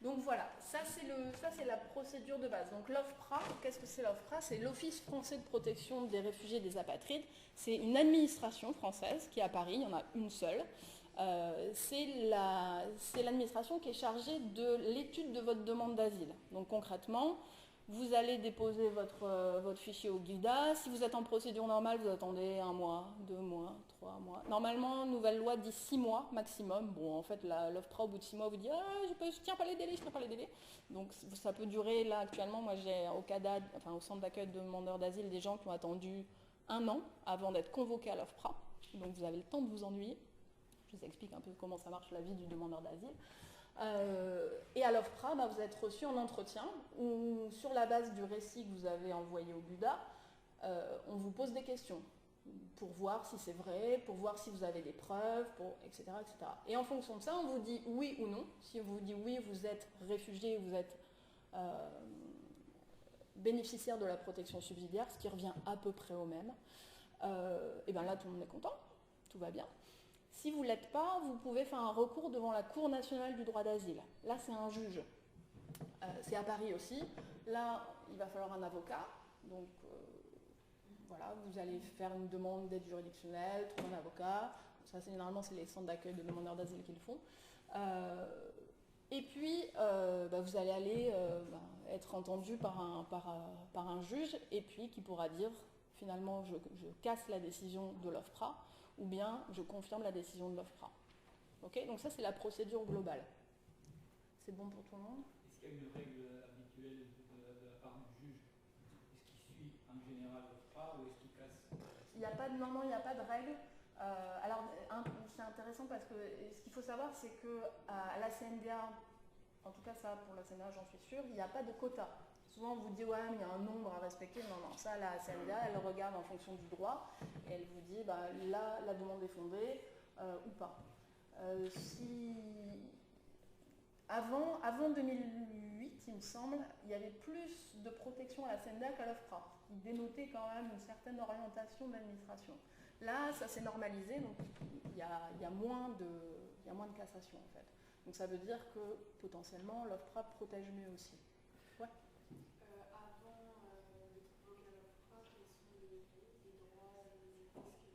Donc voilà, ça c'est la procédure de base. Donc l'OFPRA, qu'est-ce que c'est l'OFPRA? C'est l'Office français de protection des réfugiés et des apatrides. C'est une administration française qui est à Paris, il y en a une seule. C'est l'administration qui est chargée de l'étude de votre demande d'asile. Donc concrètement, vous allez déposer votre fichier au GUIDA. Si vous êtes en procédure normale, vous attendez 1 mois, 2 mois, 3 mois. Normalement, nouvelle loi dit 6 mois maximum. Bon, en fait, l'OFPRA, au bout de 6 mois, vous dit je ne tiens pas les délais, je ne tiens pas les délais. Donc ça peut durer, là actuellement, moi j'ai au CADA, enfin au centre d'accueil de demandeurs d'asile, des gens qui ont attendu 1 an avant d'être convoqués à l'OFPRA. Donc vous avez le temps de vous ennuyer. Je vous explique un peu comment ça marche la vie du demandeur d'asile. Et à l'OFPRA, vous êtes reçu en entretien où, sur la base du récit que vous avez envoyé au GUDA, on vous pose des questions pour voir si c'est vrai, pour voir si vous avez des preuves, etc., etc. Et en fonction de ça, on vous dit oui ou non. Si on vous dit oui, vous êtes réfugié, vous êtes bénéficiaire de la protection subsidiaire, ce qui revient à peu près au même, et bien là, tout le monde est content, tout va bien. Si vous ne l'êtes pas, vous pouvez faire un recours devant la Cour nationale du droit d'asile. Là, c'est un juge. C'est à Paris aussi. Là, il va falloir un avocat. Donc, voilà, vous allez faire une demande d'aide juridictionnelle, trouver un avocat. Ça, généralement, c'est les centres d'accueil de demandeurs d'asile qui le font. Et puis, vous allez aller être entendu par un juge, et puis qui pourra dire, finalement, je casse la décision de l'OFPRA, ou bien je confirme la décision de l'OFPRA. Okay, donc ça, c'est la procédure globale. C'est bon pour tout le monde? Est-ce qu'il y a une règle habituelle de la part du juge? Est-ce qu'il suit en général l'OFPRA ou est-ce qu'il casse? Non, il n'y a pas de règle. Alors, c'est intéressant parce que ce qu'il faut savoir, c'est qu'à la CNDA, en tout cas ça pour la CNDA, j'en suis sûre, il n'y a pas de quota. Souvent, on vous dit, ouais, mais il y a un nombre à respecter. Non, ça, la CNDA, elle regarde en fonction du droit et elle vous dit, là, la demande est fondée ou pas. Avant 2008, il me semble, il y avait plus de protection à la CNDA qu'à l'OFPRA. Il dénotait quand même une certaine orientation de l'administration. Là, ça s'est normalisé, donc il y a moins de cassation, en fait. Donc ça veut dire que, potentiellement, l'OFPRA protège mieux aussi. Ouais.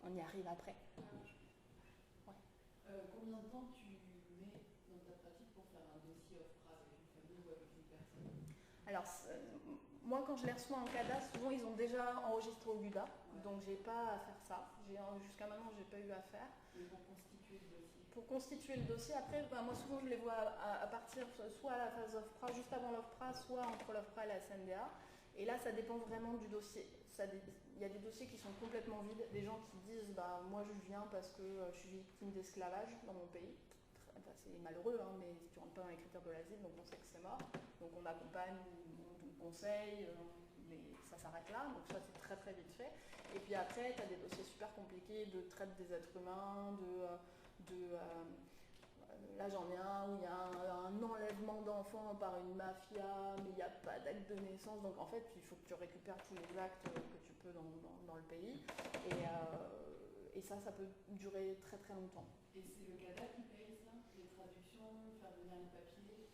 On y arrive après. Ouais. Combien de temps tu mets dans ta pratique pour faire un dossier OFPRA avec une famille ou avec une personne? Alors, moi, quand je les reçois en CADA, souvent ils ont déjà enregistré au GUDA, donc j'ai pas à faire ça. Jusqu'à maintenant, j'ai pas eu à faire. Et pour constituer le dossier? Pour constituer le dossier, après, moi souvent je les vois à partir soit à la phase OFPRA, juste avant l'OFPRA, soit entre l'OFPRA et la CNDA. Et là, ça dépend vraiment du dossier. Il y a des dossiers qui sont complètement vides, des gens qui disent moi je viens parce que je suis victime d'esclavage dans mon pays. Enfin, c'est malheureux, hein, mais si tu ne rentres pas dans les critères de l'asile, donc on sait que c'est mort. Donc on accompagne, on conseille, mais ça s'arrête là. Donc ça, c'est très très vite fait. Et puis après, tu as des dossiers super compliqués de traite des êtres humains, là j'en ai un où il y a un enlèvement d'enfants par une mafia, mais il n'y a pas d'acte de naissance. Donc en fait, il faut que tu récupères tous les actes que tu peux dans le pays. Et ça peut durer très très longtemps. Et c'est le CADA qui paye ça? Les traductions, faire venir les papiers?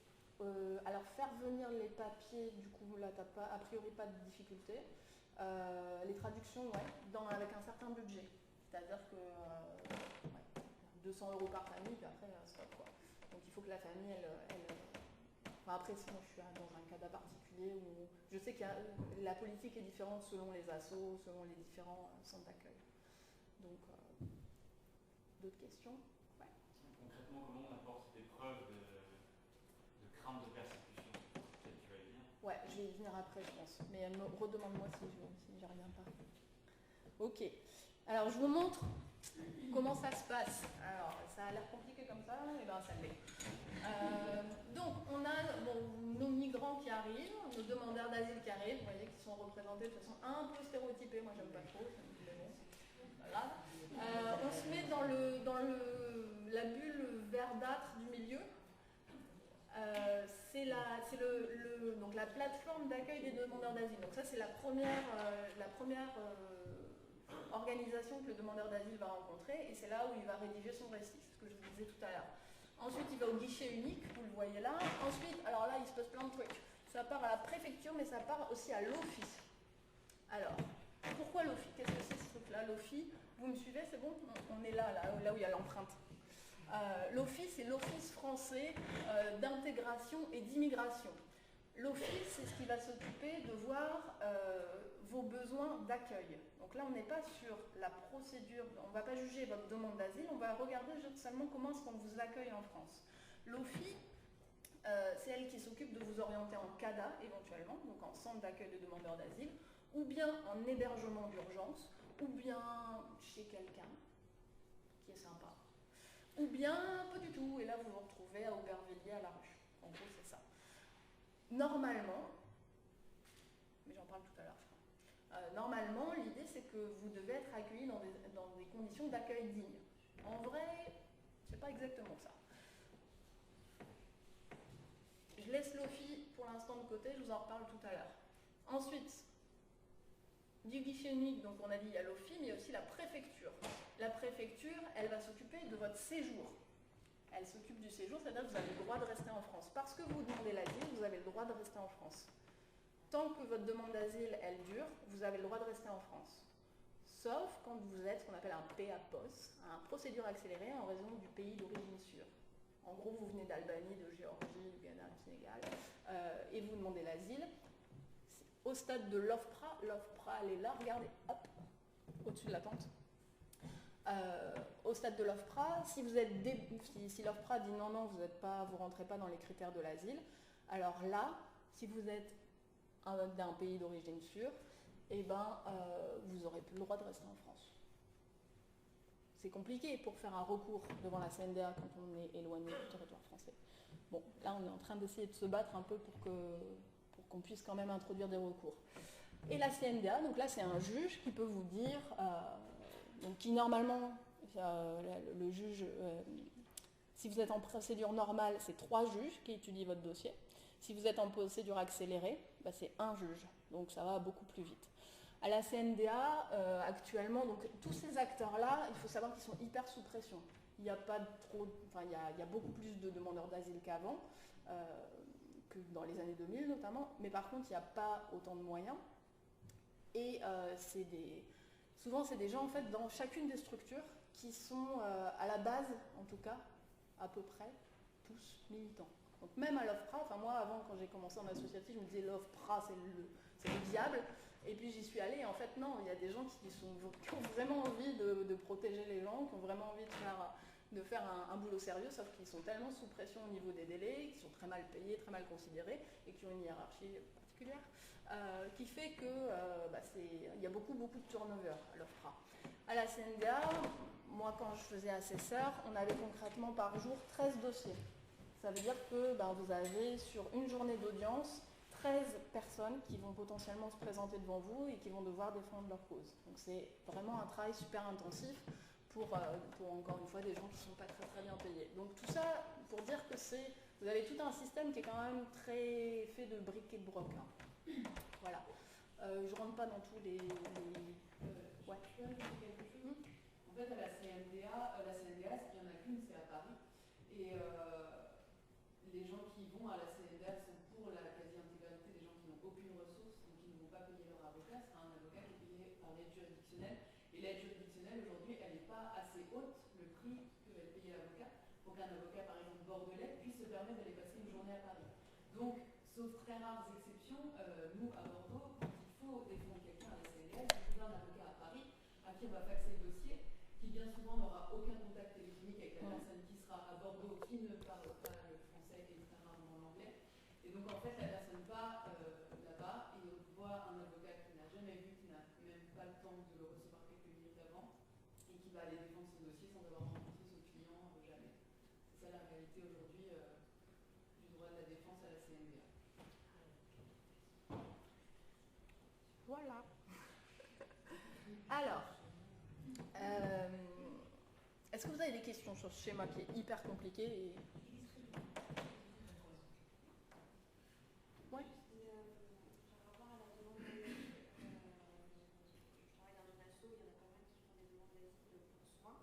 Alors faire venir les papiers, du coup là t'as a priori pas de difficulté. Les traductions, ouais, avec un certain budget. C'est-à-dire que 200 € par famille, puis après stop quoi. Donc il faut que la famille, après sinon je suis dans un CADA particulier où je sais que la politique est différente selon les assos, selon les différents centres d'accueil. Donc d'autres questions? Ouais. Concrètement, comment on apporte des preuves de crainte de persécution? Peut-être tu vas y venir. Ouais, je vais y venir après je pense. Mais redemande-moi si j'y reviens pas. Ok. Alors je vous montre comment ça se passe. Alors ça a l'air compliqué comme ça, et bien ça l'est. Donc on a nos migrants qui arrivent, nos demandeurs d'asile qui arrivent, vous voyez, qui sont représentés de façon un peu stéréotypée, moi j'aime pas trop, mais bon, voilà. On se met dans la bulle verdâtre du milieu. Donc la plateforme d'accueil des demandeurs d'asile. Donc ça, c'est la première organisation que le demandeur d'asile va rencontrer, et c'est là où il va rédiger son récit, c'est ce que je vous disais tout à l'heure. Ensuite, il va au guichet unique, vous le voyez là. Ensuite, alors là, il se passe plein de trucs. Ça part à la préfecture, mais ça part aussi à l'OFII. Alors, pourquoi l'OFII? Qu'est-ce que c'est ce truc-là, l'OFII? Vous me suivez, c'est bon? On est là où il y a l'empreinte. L'OFII, c'est l'Office français d'intégration et d'immigration. L'Office, c'est ce qui va s'occuper de voir vos besoins d'accueil. Donc là, on n'est pas sur la procédure, on ne va pas juger votre demande d'asile, on va regarder seulement comment est-ce qu'on vous accueille en France. L'OFII, c'est elle qui s'occupe de vous orienter en CADA éventuellement, donc en centre d'accueil de demandeurs d'asile, ou bien en hébergement d'urgence, ou bien chez quelqu'un qui est sympa, ou bien pas du tout, et là vous vous retrouvez à Aubervilliers à la Ruche. En gros, c'est ça. Normalement, mais j'en parle tout à l'heure, je crois. Normalement, l'idée c'est que vous devez être accueilli dans des conditions d'accueil dignes. En vrai, c'est pas exactement ça. Je laisse l'OFII pour l'instant de côté, je vous en reparle tout à l'heure. Ensuite, du guichet unique, donc on a dit il y a l'OFII, mais il y a aussi la préfecture. La préfecture, elle va s'occuper de votre séjour. Elle s'occupe du séjour, c'est-à-dire que vous avez le droit de rester en France. Parce que vous demandez l'asile, vous avez le droit de rester en France. Tant que votre demande d'asile, elle dure, vous avez le droit de rester en France. Sauf quand vous êtes ce qu'on appelle un PA-POS, un procédure accélérée en raison du pays d'origine sûre. En gros, vous venez d'Albanie, de Géorgie, du Ghana, du Sénégal, et vous demandez l'asile. Au stade de l'OFPRA, l'OFPRA elle est là, regardez, hop, au-dessus de la tente. Au stade de l'OFPRA, si l'OFPRA dit non, vous ne rentrez pas dans les critères de l'asile, alors là, si vous êtes d'un pays d'origine sûre, eh ben, vous n'aurez plus le droit de rester en France. C'est compliqué pour faire un recours devant la CNDA quand on est éloigné du territoire français. Bon, là on est en train d'essayer de se battre un peu pour qu'on puisse quand même introduire des recours. Et la CNDA, donc là c'est un juge qui peut vous dire, donc qui normalement, le juge, si vous êtes en procédure normale, c'est 3 juges qui étudient votre dossier. Si vous êtes en procédure accélérée, bah, c'est 1 juge, donc ça va beaucoup plus vite. À la CNDA, actuellement, donc tous ces acteurs-là, il faut savoir qu'ils sont hyper sous pression. Il y a beaucoup plus de demandeurs d'asile qu'avant, que dans les années 2000 notamment, mais par contre, il n'y a pas autant de moyens. Et souvent, c'est des gens, en fait, dans chacune des structures qui sont, à la base, en tout cas, à peu près, tous militants. Donc même à l'OFPRA, enfin moi, avant, quand j'ai commencé en associatif, je me disais l'OFPRA, c'est le diable. Et puis j'y suis allée, et en fait non, il y a des gens qui ont vraiment envie de protéger les gens, qui ont vraiment envie de faire un boulot sérieux, sauf qu'ils sont tellement sous pression au niveau des délais, qui sont très mal payés, très mal considérés, et qui ont une hiérarchie particulière, qui fait qu'il y a beaucoup de turnover à l'OFPRA. À la CNDA, moi quand je faisais assesseur, on avait concrètement par jour 13 dossiers. Ça veut dire que vous avez sur une journée d'audience 13 personnes qui vont potentiellement se présenter devant vous et qui vont devoir défendre leur cause. Donc c'est vraiment un travail super intensif pour encore une fois des gens qui ne sont pas très bien payés. Donc tout ça pour dire que vous avez tout un système qui est quand même très fait de briques et de broc. Hein. Voilà. Je ne rentre pas dans tous les... Ouais. Je peux ajouter quelque chose. En fait, à la CNDA, s'il n'y en a qu'une, c'est à Paris. Et les gens qui vont à la CNDA sont pour la quasi-intégralité des gens qui n'ont aucune ressource, donc qui ne vont pas payer leur avocat. C'est un avocat qui est payé par l'aide juridictionnelle. Et l'aide juridictionnelle, aujourd'hui, elle n'est pas assez haute, le prix que va payer l'avocat, pour qu'un avocat, par exemple, bordelais, puisse se permettre d'aller passer une journée à Paris. Donc, sauf très rares exceptions, nous, à Bordeaux, quand il faut défendre quelqu'un à la CNDA, il faut trouver un avocat à Paris, à qui on va faxer le dossier, qui bien souvent n'aura aucun contact téléphonique avec la personne qui sera à Bordeaux, qui ne parle pas le français et très rarement l'anglais. Et donc en fait la personne va là-bas et voit un avocat qui n'a jamais vu, qui n'a même pas le temps de le recevoir quelques minutes avant et qui va aller défendre son dossier sans avoir rencontré son client jamais. C'est ça la réalité aujourd'hui du droit de la défense à la CNDA. Voilà. Alors, est-ce que vous avez des questions sur ce schéma qui est hyper compliqué Ouais. Par rapport à la demande d'asile, je travaille dans une asso, il y en a pas mal qui font des demandes d'asile pour soins.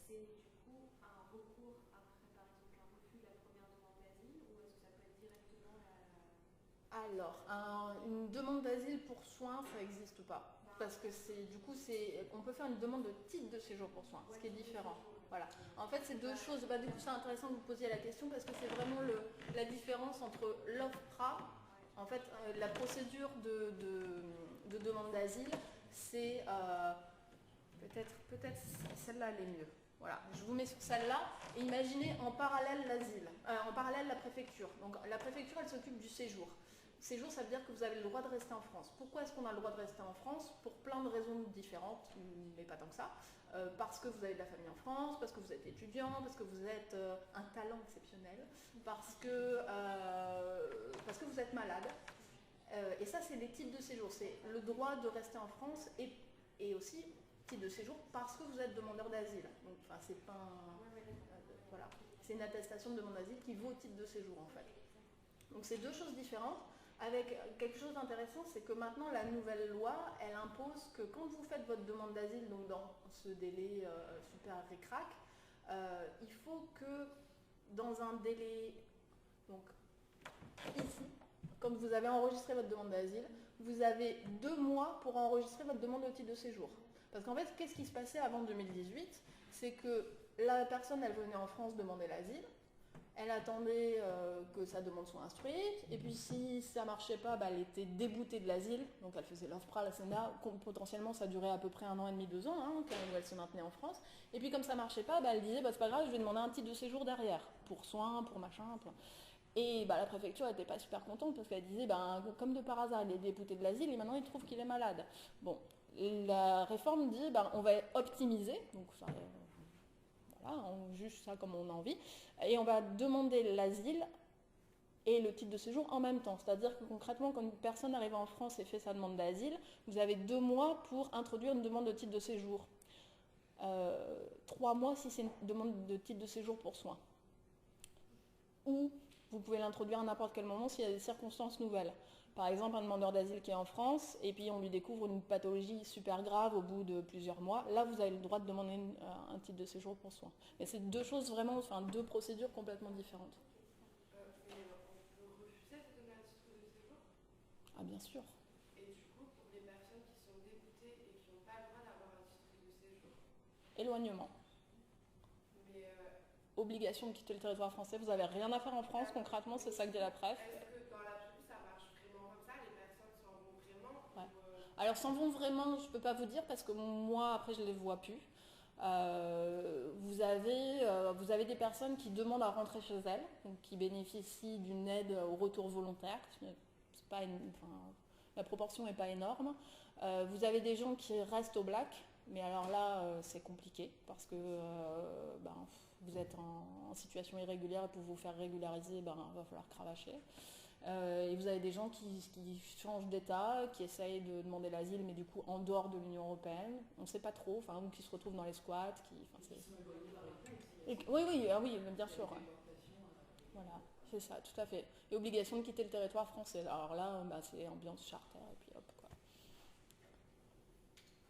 C'est du coup un recours après, par exemple, un refus de la première demande d'asile, ou est-ce que ça peut être directement Alors, une demande d'asile pour soins, ça n'existe pas. Parce que on peut faire une demande de titre de séjour pour soins, ce qui est différent. Voilà. En fait, c'est deux choses. Du coup, c'est intéressant que vous posiez la question parce que c'est vraiment la différence entre l'OFPRA, en fait, la procédure de demande d'asile, c'est peut-être celle-là, elle est mieux. Voilà, je vous mets sur celle-là et imaginez en parallèle l'asile, en parallèle la préfecture. Donc la préfecture, elle s'occupe du séjour. Séjour, ça veut dire que vous avez le droit de rester en France. Pourquoi est-ce qu'on a le droit de rester en France? Pour plein de raisons différentes, mais pas tant que ça. Parce que vous avez de la famille en France, parce que vous êtes étudiant, parce que vous êtes un talent exceptionnel, parce que vous êtes malade. Et ça, c'est les titres de séjour. C'est le droit de rester en France et aussi titre de séjour parce que vous êtes demandeur d'asile. Donc, c'est pas voilà. C'est une attestation de demande d'asile qui vaut titre de séjour, en fait. Donc, c'est deux choses différentes. Avec quelque chose d'intéressant, c'est que maintenant, la nouvelle loi, elle impose que quand vous faites votre demande d'asile, donc dans ce délai super ric-rac, il faut que dans un délai, donc ici, quand vous avez enregistré votre demande d'asile, vous avez 2 mois pour enregistrer votre demande de titre de séjour. Parce qu'en fait, qu'est-ce qui se passait avant 2018? C'est que la personne, elle venait en France demander l'asile, elle attendait que sa demande soit instruite, et puis si ça ne marchait pas, elle était déboutée de l'asile, donc elle faisait l'OFPRA, la CNA, potentiellement ça durait à peu près 1 an et demi, 2 ans, quand elle se maintenait en France, et puis comme ça ne marchait pas, elle disait c'est pas grave, je vais demander un titre de séjour derrière, pour soins, pour machin, Et la préfecture n'était pas super contente parce qu'elle disait, comme de par hasard, il est débouté de l'asile et maintenant il trouve qu'il est malade. Bon, la réforme dit, on va optimiser, donc ça, voilà, on juge ça comme on a envie, et on va demander l'asile et le titre de séjour en même temps. C'est-à-dire que concrètement, quand une personne arrive en France et fait sa demande d'asile, vous avez 2 mois pour introduire une demande de titre de séjour. 3 mois si c'est une demande de titre de séjour pour soins. Ou vous pouvez l'introduire à n'importe quel moment s'il y a des circonstances nouvelles. Par exemple, un demandeur d'asile qui est en France et puis on lui découvre une pathologie super grave au bout de plusieurs mois. Là, vous avez le droit de demander un titre de séjour pour soins. Mais c'est deux choses vraiment, deux procédures complètement différentes. Mais on peut refuser de donner un titre de séjour? Ah, bien sûr. Et du coup, pour les personnes qui sont déboutées et qui n'ont pas le droit d'avoir un titre de séjour? Éloignement. Obligation de quitter le territoire français. Vous n'avez rien à faire en France, concrètement, c'est ça que dit la préf. Est-ce que dans l'absolu, ça marche vraiment comme ça? Les personnes s'en vont vraiment? Ouais. Alors, s'en vont vraiment, je ne peux pas vous dire parce que moi, après, je ne les vois plus. Vous avez des personnes qui demandent à rentrer chez elles, donc qui bénéficient d'une aide au retour volontaire. C'est pas la proportion n'est pas énorme. Vous avez des gens qui restent au black, mais alors là, c'est compliqué parce que vous êtes en situation irrégulière et pour vous faire régulariser, il va falloir cravacher. Et vous avez des gens qui changent d'état, qui essayent de demander l'asile, mais du coup en dehors de l'Union européenne. On ne sait pas trop, ou qui se retrouvent dans les squats. Oui, bien sûr. Voilà, c'est ça, tout à fait. Et obligation de quitter le territoire français. Alors là, c'est ambiance charter, et puis hop, quoi.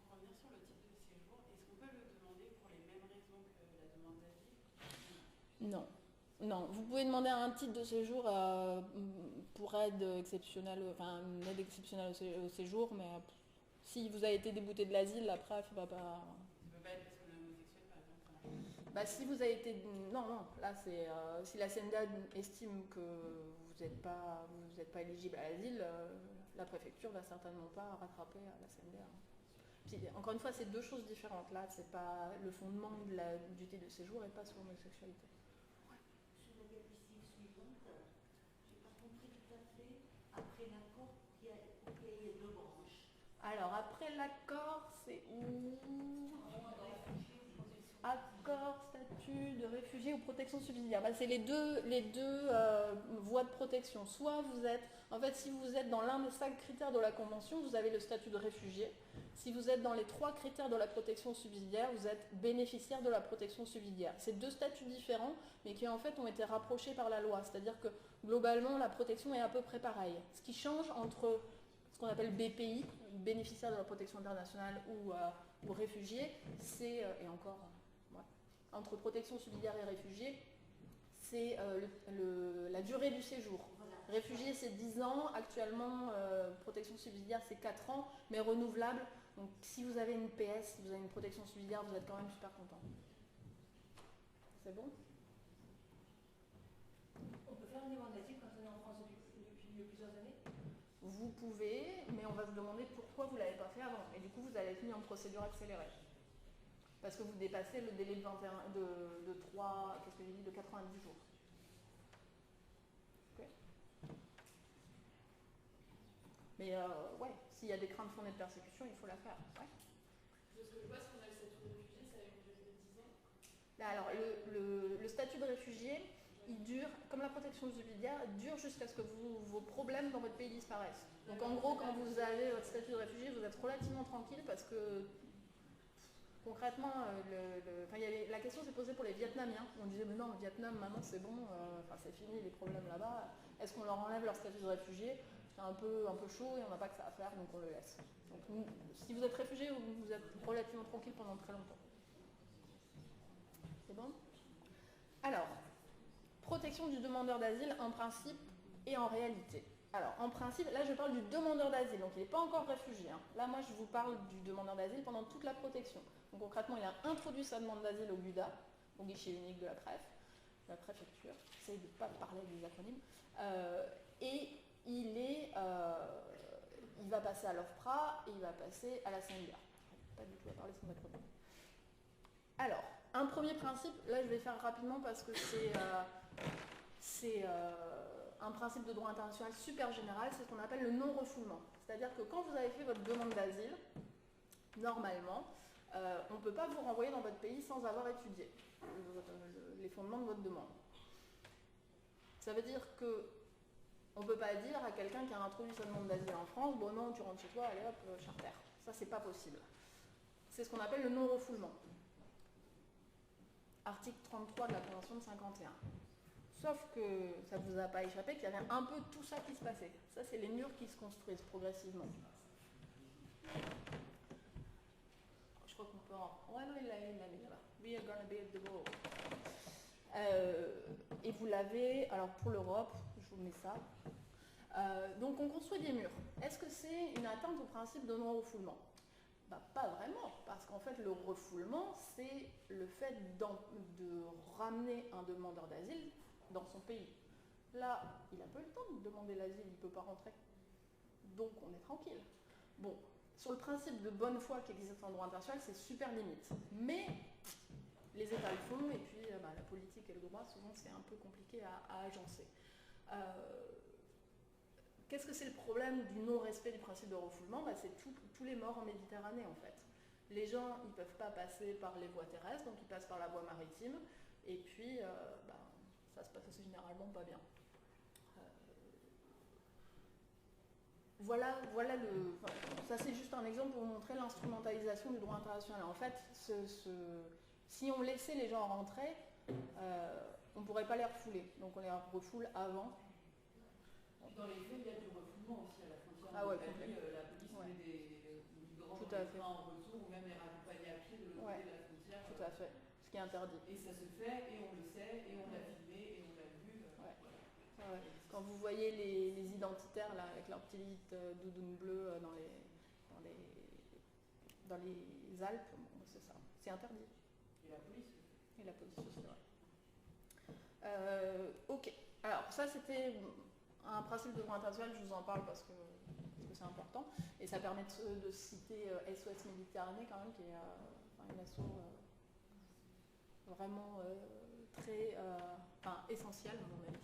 Pour revenir sur le titre de séjour, est-ce qu'on peut le demander pour les mêmes raisons que la demande d'asile? Non, vous pouvez demander un titre de séjour pour aide exceptionnelle, une aide exceptionnelle au séjour, mais si vous avez été débouté de l'asile, la préf va pas... Ça peut pas être parce qu'on est homosexuel, par exemple? Si vous avez été... Non, là c'est... si la CNDA estime que vous n'êtes pas éligible à l'asile, la préfecture va certainement pas rattraper la CNDA. Puis, encore une fois, c'est deux choses différentes. Là, c'est pas le fondement du titre de séjour et pas sur l'homosexualité. Sur la diapositive suivante, je n'ai pas compris tout à fait, après l'accord, il y a 2 branches. Alors, après l'accord, c'est où? Accord, statut statut de réfugié ou protection subsidiaire. C'est les deux voies de protection. Soit vous êtes, en fait, si vous êtes dans l'un des 5 critères de la Convention, vous avez le statut de réfugié. Si vous êtes dans les 3 critères de la protection subsidiaire, vous êtes bénéficiaire de la protection subsidiaire. C'est 2 statuts différents, mais qui en fait ont été rapprochés par la loi. C'est-à-dire que globalement, la protection est à peu près pareille. Ce qui change entre ce qu'on appelle BPI, bénéficiaire de la protection internationale ou réfugié, c'est, et encore, entre protection subsidiaire et réfugié, c'est la durée du séjour. Réfugié, c'est 10 ans. Actuellement, protection subsidiaire, c'est 4 ans, mais renouvelable. Donc, si vous avez une PS, si vous avez une protection subsidiaire, vous êtes quand même super content. C'est bon? On peut faire une demande d'asile quand on est en France depuis plusieurs années? Vous pouvez, mais on va vous demander pourquoi vous ne l'avez pas fait avant. Et du coup, vous allez être mis en procédure accélérée. Parce que vous dépassez le délai de 90 jours. Okay. Mais ouais, s'il y a des craintes fondées de persécution, il faut la faire. Ouais. Parce que je vois, si on a le statut de réfugié, ça a une durée de 10 ans. Là, alors, le statut de réfugié, il dure, comme la protection subsidiaire, dure jusqu'à ce que vos problèmes dans votre pays disparaissent. Donc en gros, quand vous avez votre statut de réfugié, vous êtes relativement tranquille parce que concrètement, la question s'est posée pour les Vietnamiens. On disait, mais non, le Vietnam, maintenant c'est bon, c'est fini les problèmes là-bas. Est-ce qu'on leur enlève leur statut de réfugié? C'est un peu chaud et on n'a pas que ça à faire, donc on le laisse. Donc, si vous êtes réfugié, vous êtes relativement tranquille pendant très longtemps. C'est bon? Alors, protection du demandeur d'asile en principe et en réalité. Alors, en principe, là je parle du demandeur d'asile, donc il n'est pas encore réfugié. Hein. Là, moi je vous parle du demandeur d'asile pendant toute la protection. Donc concrètement, il a introduit sa demande d'asile au GUDA, au guichet unique de la préfecture. J'essaie de ne pas parler des acronymes. Et il va passer à l'OFPRA et il va passer à la CNDA. Je ne vais pas du tout à parler sans acronyme. Alors, un premier principe, là je vais faire rapidement parce que c'est un principe de droit international super général, c'est ce qu'on appelle le non-refoulement. C'est-à-dire que quand vous avez fait votre demande d'asile, normalement, on ne peut pas vous renvoyer dans votre pays sans avoir étudié les fondements de votre demande. Ça veut dire que on ne peut pas dire à quelqu'un qui a introduit sa demande d'asile en France, bon non, tu rentres chez toi, allez hop, charter. Ça, c'est pas possible. C'est ce qu'on appelle le non-refoulement. Article 33 de la Convention de 51. Sauf que ça ne vous a pas échappé qu'il y avait un peu tout ça qui se passait. Ça, c'est les murs qui se construisent progressivement. Je crois qu'on peut en... Ouais, non, il l'a mis là-bas. We are gonna build the wall. Et vous l'avez, alors pour l'Europe, je vous mets ça. Donc on construit des murs. Est-ce que c'est une atteinte au principe de non-refoulement? Pas vraiment, parce qu'en fait le refoulement, c'est le fait de ramener un demandeur d'asile dans son pays. Là, il n'a pas eu le temps de demander l'asile, il ne peut pas rentrer. Donc on est tranquille. Bon, sur le principe de bonne foi qui existe en droit international, c'est super limite. Mais les États le font, et puis la politique et le droit, souvent c'est un peu compliqué à agencer. Qu'est-ce que c'est le problème du non-respect du principe de refoulement? C'est tous les morts en Méditerranée en fait. Les gens, ils ne peuvent pas passer par les voies terrestres, donc ils passent par la voie maritime, et puis ça se passe généralement pas bien. Voilà ça c'est juste un exemple pour vous montrer l'instrumentalisation du droit international. En fait, si on laissait les gens rentrer, on ne pourrait pas les refouler, donc on les refoule avant. Dans les faits, il y a du refoulement aussi à la frontière. Ah ouais, la police met des migrants tout à fait en retour, ou même les raccompagner à pied de l'autre côté de la frontière. Tout à fait, ce qui est interdit. Et ça se fait, et on le sait, et on l'a filmé, et on l'a vu. Voilà. Quand vous voyez les identitaires là, avec leur petite doudoune bleue dans les Alpes, bon, c'est ça, c'est interdit. Et la police. Et la police aussi, ouais. Ok, alors ça c'était un principe de droit international, je vous en parle parce que c'est important, et ça permet de citer SOS Méditerranée quand même, qui est une asso vraiment très essentielle à mon avis.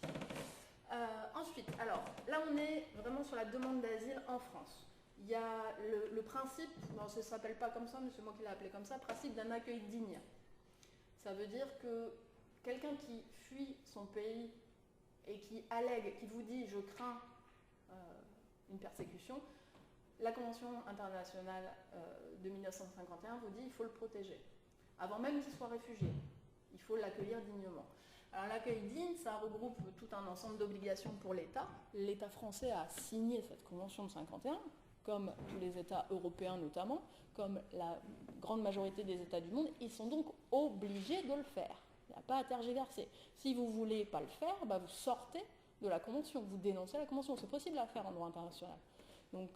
Ensuite, alors là on est vraiment sur la demande d'asile en France. Il y a le principe, ça ne s'appelle pas comme ça, mais c'est moi qui l'ai appelé comme ça, principe d'un accueil digne. Ça veut dire que quelqu'un qui fuit son pays et qui allègue, qui vous dit « je crains une persécution », la Convention internationale de 1951 vous dit qu'il faut le protéger. Avant même qu'il soit réfugié, il faut l'accueillir dignement. Alors l'accueil digne, ça regroupe tout un ensemble d'obligations pour l'État. L'État français a signé cette Convention de 1951, comme tous les États européens notamment, comme la grande majorité des États du monde. Ils sont donc obligés de le faire. Il n'y a pas à tergiverser. Si vous ne voulez pas le faire, bah vous sortez de la Convention, vous dénoncez la Convention. C'est possible à faire en droit international. Donc,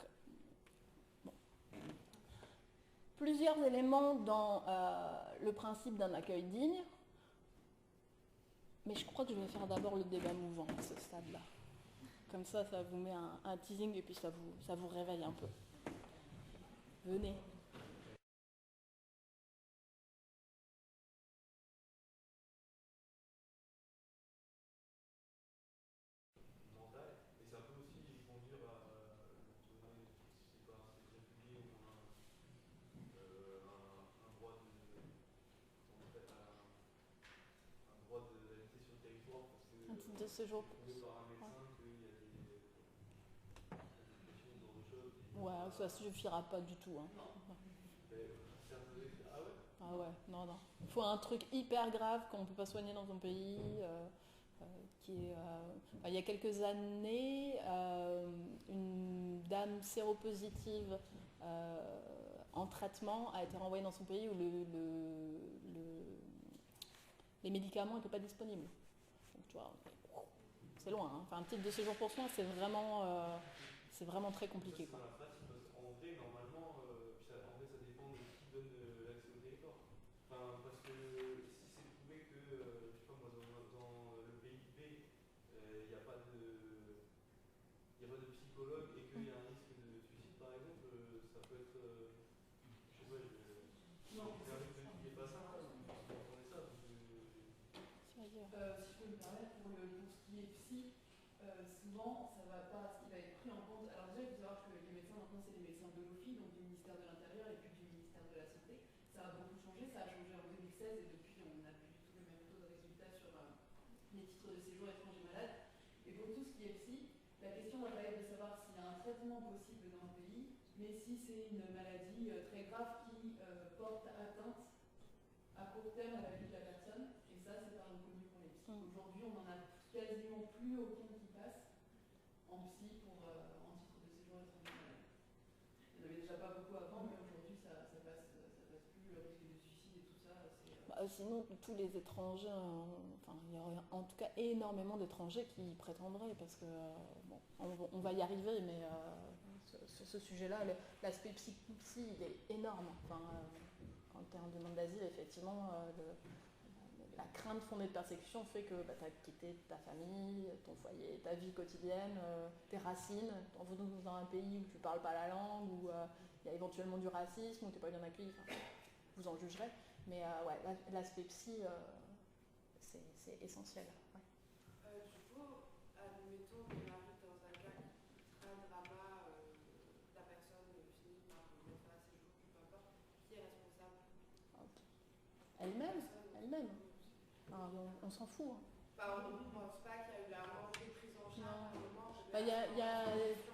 bon. Plusieurs éléments dans le principe d'un accueil digne. Mais je crois que je vais faire d'abord le débat mouvant à ce stade-là. Comme ça, ça vous met un teasing et puis ça vous réveille un peu. Venez. Et ça peut aussi conduire à donner, si c'est pas un réfugié ou un droit un droit d'habiter sur le territoire parce que Un titre de séjour. prouvé par un médecin qu'il y a des dépressions, ce genre de choses. Ouais, ça suffira pas du tout. Hein. Ah ouais, non. Il faut un truc hyper grave qu'on ne peut pas soigner dans son pays. Il y a quelques années, une dame séropositive en traitement a été renvoyée dans son pays où les médicaments n'étaient pas disponibles. Donc tu vois, c'est loin. Hein. Enfin, un titre de séjour pour soins, c'est vraiment très compliqué. Quoi. En vrai, normalement, ça dépend de qui donne l'accès au territoire. Enfin, parce que si c'est prouvé que, je sais pas moi, dans le pays B, il n'y a pas de psychologue et qu'il y a un risque de suicide, par exemple, ça peut être. Je sais pas, Non, c'est un risque de tuer pas ça, vous entendez ça. Si je peux me permettre, pour ce qui est psy, souvent ça va pas, ce qui va être pris en compte. Alors déjà, il faut savoir que les médecins maintenant c'est les médecins de l'OFI, donc du ministère de l'Intérieur et puis du ministère de la Santé. Ça a beaucoup changé, ça a changé en 2016 et depuis on n'a plus du tout le même taux de résultats sur les titres de séjour étrangers malades. Et pour tout ce qui est psy, la question va être de savoir s'il y a un traitement possible dans le pays, mais si c'est une maladie très grave qui porte atteinte à court terme à la vie de la personne, et ça c'est pas reconnu pour les psys. Aujourd'hui on n'en a quasiment plus aucun qui passe en psy en titre de séjour étranger malade. Il n'y en avait déjà pas beaucoup avant, mais aujourd'hui ça passe plus, le risque de suicide et tout ça. Sinon, tous les étrangers, il y aurait en tout cas énormément d'étrangers qui y prétendraient, parce que, on va y arriver, mais sur ce sujet-là, l'aspect psy, il est énorme. En termes de demande d'asile, effectivement, la crainte fondée de persécution fait que tu as quitté ta famille, ton foyer, ta vie quotidienne, tes racines, dans un pays où tu ne parles pas la langue, où il y a éventuellement du racisme, où tu n'es pas bien accueilli, vous en jugerez. Mais l'aspect psy, c'est essentiel. Ouais. Du coup, admettons qu'on arrive dans un cas très drama, la personne finit par faire un séjour, peu importe, qui est responsable? Elle-même. On s'en fout. Enfin, on ne pense pas qu'il y a eu un manque de prise en charge. Il y a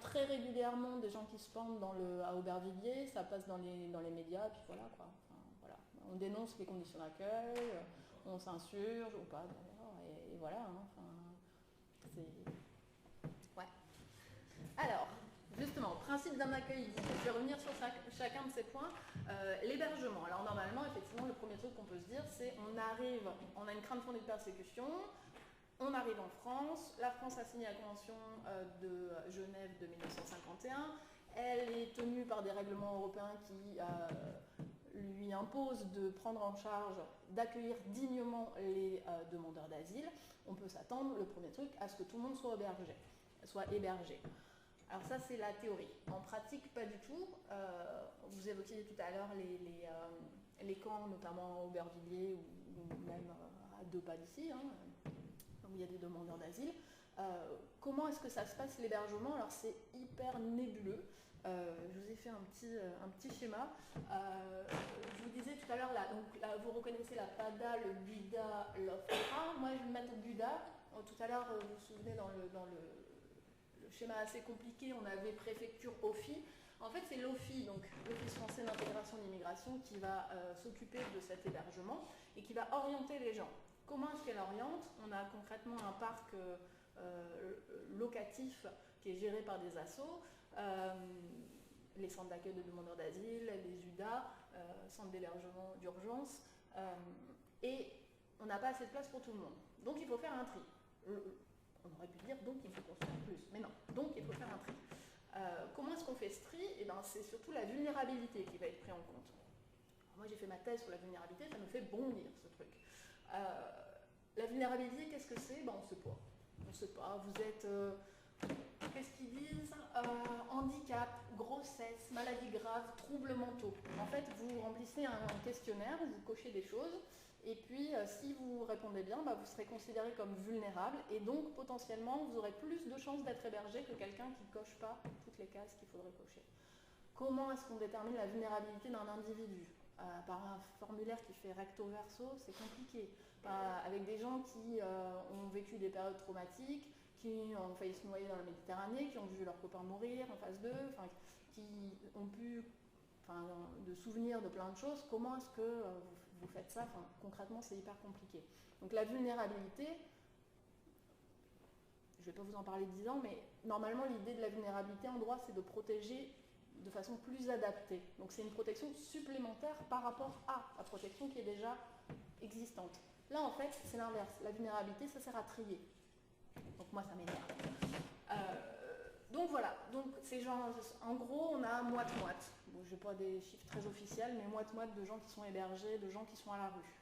très régulièrement des gens qui se pendent à Aubervilliers, ça passe dans les médias, puis voilà quoi. On dénonce les conditions d'accueil, on s'insurge ou pas d'ailleurs, et voilà. Ouais. Alors, justement, principe d'un accueil digne. Je vais revenir sur chacun de ces points. L'hébergement. Alors normalement, effectivement, le premier truc qu'on peut se dire, c'est on a une crainte fondée de persécution, on arrive en France, la France a signé la Convention de Genève de 1951, elle est tenue par des règlements européens qui lui imposent de prendre en charge, d'accueillir dignement les demandeurs d'asile. On peut s'attendre, le premier truc, à ce que tout le monde soit hébergé. Alors ça, c'est la théorie. En pratique, pas du tout. Vous évoquiez tout à l'heure les camps, notamment à Aubervilliers ou même à 2 pas d'ici, où il y a des demandeurs d'asile. Comment est-ce que ça se passe l'hébergement? Alors c'est hyper nébuleux. Je vous ai fait un petit schéma. Je vous disais tout à l'heure, donc là, vous reconnaissez la Pada, le Buddha, l'Ofra. Moi, je vais mettre le Buddha. Tout à l'heure, vous vous souvenez, dans le schéma assez compliqué, on avait préfecture OFI. En fait, c'est l'OFI, donc l'Office français d'intégration et d'immigration, qui va s'occuper de cet hébergement et qui va orienter les gens. Comment est-ce qu'elle oriente? On a concrètement un parc locatif qui est géré par des assos, les centres d'accueil de demandeurs d'asile, les UDA, centres d'hébergement d'urgence, et on n'a pas assez de place pour tout le monde. Donc il faut faire un tri. On aurait pu dire donc il faut construire plus, mais non, donc il faut faire un tri. Comment est-ce qu'on fait ce tri? Eh ben, c'est surtout la vulnérabilité qui va être prise en compte. Alors moi j'ai fait ma thèse sur la vulnérabilité, ça me fait bondir ce truc. La vulnérabilité, qu'est-ce que c'est? Ben, on ne sait pas. On ne sait pas. Vous êtes... qu'est-ce qu'ils disent? Handicap, grossesse, maladie grave, troubles mentaux. En fait, vous remplissez un questionnaire, vous cochez des choses, et puis si vous répondez bien, bah, vous serez considéré comme vulnérable, et donc potentiellement, vous aurez plus de chances d'être hébergé que quelqu'un qui ne coche pas toutes les cases qu'il faudrait cocher. Comment est-ce qu'on détermine la vulnérabilité d'un individu? Par un formulaire qui fait recto verso, c'est compliqué. Avec des gens qui ont vécu des périodes traumatiques, qui ont failli se noyer dans la Méditerranée, qui ont vu leurs copains mourir en face d'eux, qui ont pu de souvenirs de plein de choses. Comment est-ce que vous faites ça? Concrètement, c'est hyper compliqué. Donc la vulnérabilité, je ne vais pas vous en parler 10 ans, mais normalement l'idée de la vulnérabilité en droit, c'est de protéger de façon plus adaptée. Donc c'est une protection supplémentaire par rapport à la protection qui est déjà existante. Là, en fait, c'est l'inverse. La vulnérabilité, ça sert à trier. Donc moi, ça m'énerve. Donc voilà. Donc ces gens, en gros, on a moite-moite. Bon, je n'ai pas des chiffres très officiels, mais moite-moite de gens qui sont hébergés, de gens qui sont à la rue.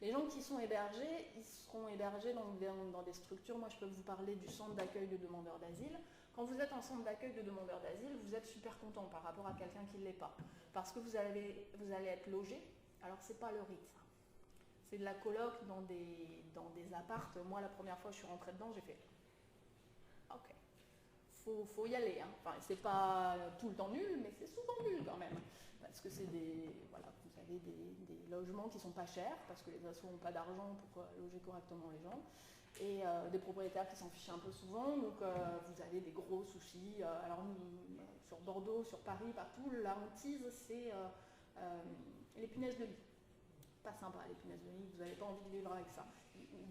Les gens qui sont hébergés, ils seront hébergés dans des structures. Moi, je peux vous parler du centre d'accueil de demandeurs d'asile. Quand vous êtes en centre d'accueil de demandeurs d'asile, vous êtes super content par rapport à quelqu'un qui ne l'est pas. Parce que vous allez être logé. Alors, ce n'est pas le RIT, ça. C'est de la coloc dans des appartes. Moi, la première fois que je suis rentrée dedans, j'ai fait OK, faut y aller. Hein. Enfin, c'est pas tout le temps nul, mais c'est souvent nul quand même. Parce que c'est vous avez des logements qui sont pas chers, parce que les assos n'ont pas d'argent pour loger correctement les gens. Et des propriétaires qui s'en fichent un peu souvent, donc vous avez des gros soucis. Alors sur Bordeaux, sur Paris, partout, la hantise, c'est les punaises de lit. Pas sympa, les punaises de lit, vous n'avez pas envie de vivre avec ça.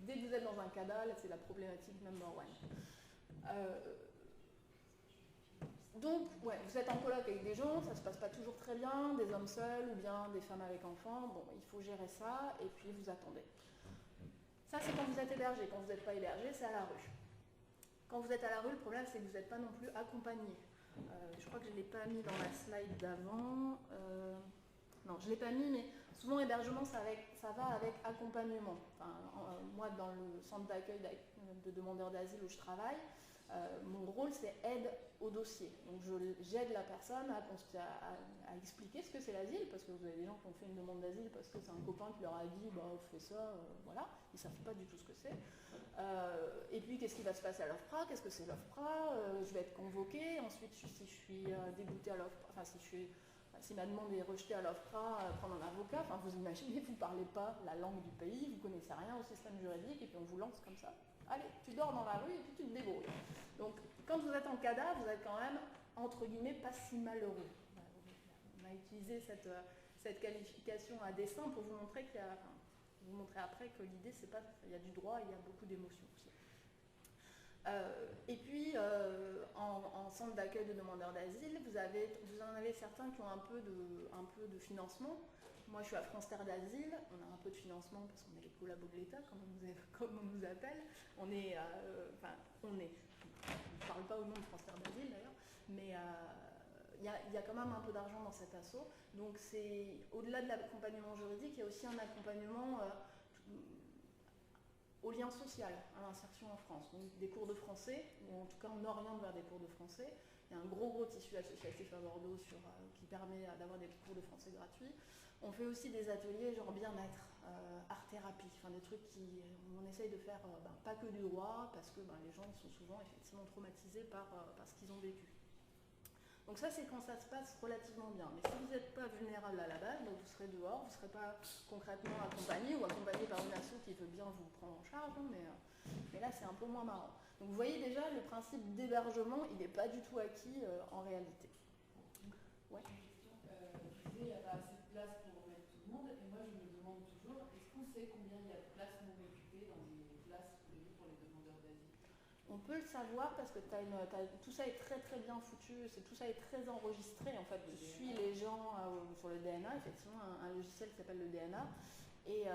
Dès que vous êtes dans un cadal, c'est la problématique number one. Donc, ouais, vous êtes en coloc avec des gens, ça ne se passe pas toujours très bien, des hommes seuls ou bien des femmes avec enfants. Bon, il faut gérer ça et puis vous attendez. Ça, c'est quand vous êtes hébergé. Quand vous n'êtes pas hébergé, c'est à la rue. Quand vous êtes à la rue, le problème, c'est que vous n'êtes pas non plus accompagné. Je crois que je ne l'ai pas mis dans la slide d'avant. Non, je ne l'ai pas mis, mais souvent, hébergement, ça va avec accompagnement. Enfin, moi, dans le centre d'accueil de demandeurs d'asile où je travaille, mon rôle, c'est aide au dossier. Donc, j'aide la personne à expliquer ce que c'est l'asile, parce que vous avez des gens qui ont fait une demande d'asile parce que c'est un copain qui leur a dit bah, fais ça, voilà. Ils ne savent pas du tout ce que c'est. Et puis, qu'est-ce qui va se passer à l'OFPRA? Qu'est-ce que c'est l'OFPRA? Je vais être convoquée. Ensuite, si je suis déboutée à l'OFPRA, enfin, si ma demande est rejetée à l'OFPRA, prendre un avocat, enfin, vous imaginez, vous ne parlez pas la langue du pays, vous ne connaissez rien au système juridique, et puis on vous lance comme ça. Allez, tu dors dans la rue et puis tu te débrouilles. Donc, quand vous êtes en CADA, vous êtes quand même, entre guillemets, pas si malheureux. On a utilisé cette qualification à dessein pour vous montrer qu'il y a... vous montrer après que l'idée, c'est pas... Il y a du droit et il y a beaucoup d'émotions aussi. Et puis, en centre d'accueil de demandeurs d'asile, vous en avez certains qui ont un peu de financement. Moi, je suis à France Terre d'Asile, on a un peu de financement parce qu'on est les collabos de l'État, comme on nous appelle. On ne parle pas au nom de France Terre d'Asile d'ailleurs, mais il y a quand même un peu d'argent dans cet assaut. Donc, au-delà de l'accompagnement juridique, il y a aussi un accompagnement au lien social, à l'insertion en France. Donc, des cours de français, ou en tout cas on oriente vers des cours de français. Il y a un gros tissu associatif à Bordeaux qui permet d'avoir des cours de français gratuits. On fait aussi des ateliers genre bien-être, art-thérapie, enfin des trucs on essaye de faire pas que du droit, parce que les gens sont souvent effectivement traumatisés par ce qu'ils ont vécu. Donc ça, c'est quand ça se passe relativement bien. Mais si vous n'êtes pas vulnérable à la base, bah, vous serez dehors, vous ne serez pas concrètement accompagné ou accompagné par une asso qui veut bien vous prendre en charge, hein, mais là, c'est un peu moins marrant. Donc vous voyez déjà, le principe d'hébergement, il n'est pas du tout acquis en réalité. Ouais. Tu disais, il n'y a pas assez de place pour mettre tout le monde, et moi je me demande toujours, est-ce qu'on sait combien il y a de places non occupées dans les places prévues pour les demandeurs d'asile? On peut le savoir parce que tout ça est très très bien foutu, tout ça est très enregistré en fait. Tu suis les gens sur le DNA, effectivement, un logiciel qui s'appelle le DNA. Et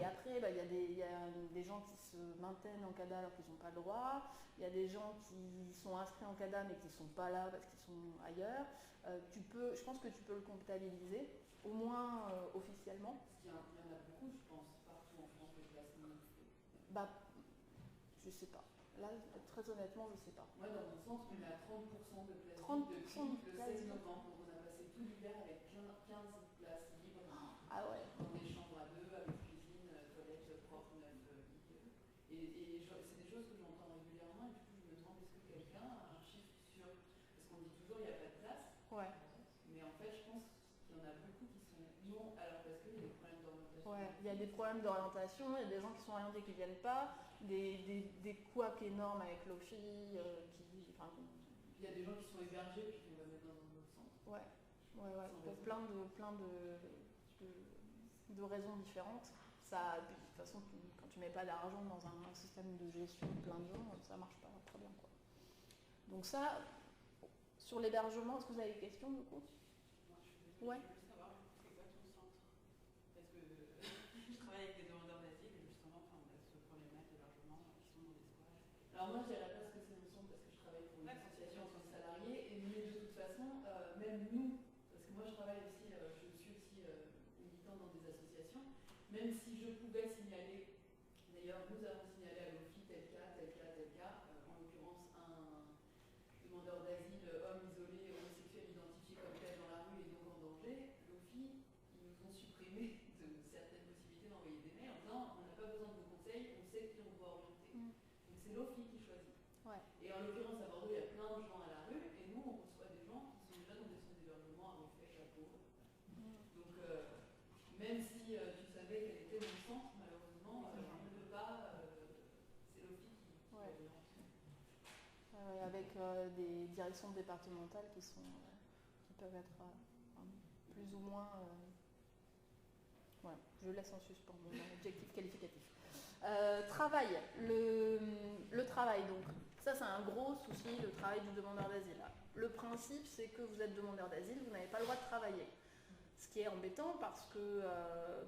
après, bah, y a des gens qui se maintiennent en CADA alors qu'ils n'ont pas le droit. Il y a des gens qui sont inscrits en CADA mais qui ne sont pas là parce qu'ils sont ailleurs. Je pense que tu peux le comptabiliser, au moins officiellement. Il y en a beaucoup, je pense, partout en France, les places non occupées. Bah, je sais pas. Là, très honnêtement, je sais pas. Moi, dans mon centre, on est à 30% de places 30% depuis de le 16 novembre. On a passé tout l'hiver avec 15 places libres. Ah ouais. Dans des chambres à deux, avec cuisine, toilettes propres, 9 lits. Et c'est des choses que j'entends régulièrement, et du coup, je me demande, est-ce que quelqu'un a un chiffre sûr? Parce qu'on dit toujours, il n'y a pas de place. Ouais. Mais en fait, je pense qu'il y en a beaucoup qui sont non. Alors, parce qu'il y a des problèmes d'orientation. Ouais, il y a des problèmes d'orientation, il y a des gens qui sont orientés qui ne viennent pas, des couacs énormes avec l'OFI Il y a des gens qui sont hébergés puis qu'on va mettre dans un autre centre. Ouais. Donc plein de raisons différentes. Ça, de toute façon, quand tu mets pas d'argent dans un système de gestion de plein de gens, ça marche pas très bien, quoi. Donc ça, sur l'hébergement, est-ce que vous avez des questions du coup? Ouais. Je veux savoir, c'est quoi ton centre? Parce que je travaille avec des demandeurs d'asile et justement, on a ce problème-là d'hébergement qui sont dans des squares. Alors moi, je dirais pas ce que c'est mon centre parce que je travaille pour une association en tant que salarié, mais de toute façon, même nous, parce que moi je travaille aussi, je suis aussi militant dans des associations, même si je pouvais signaler, d'ailleurs nous avons signalé à l'OFI tel cas, en l'occurrence un demandeur d'asile, homme isolé, homosexuel identifié comme tel dans la rue et donc en danger, l'OFI, ils nous ont supprimé de certaines possibilités d'envoyer des mails en disant on n'a pas besoin de vos conseils, on sait qui on doit orienter. Donc c'est l'OFI qui choisit. Ouais. Et en l'occurrence à Bordeaux, il y a plein de gens à la rue et nous on reçoit des gens qui sont déjà dans des centres d'hébergement à Ruffec, à Pau. Donc même si tu savais quel était mon centre, malheureusement, on ne peut pas, c'est l'OFI qui oriente. Avec des directions départementales qui peuvent être plus ou moins. Voilà, je laisse en suspens mon objectif qualificatif. Travail, le travail donc. Ça c'est un gros souci, le travail du demandeur d'asile. Le principe c'est que vous êtes demandeur d'asile, vous n'avez pas le droit de travailler. Ce qui est embêtant parce que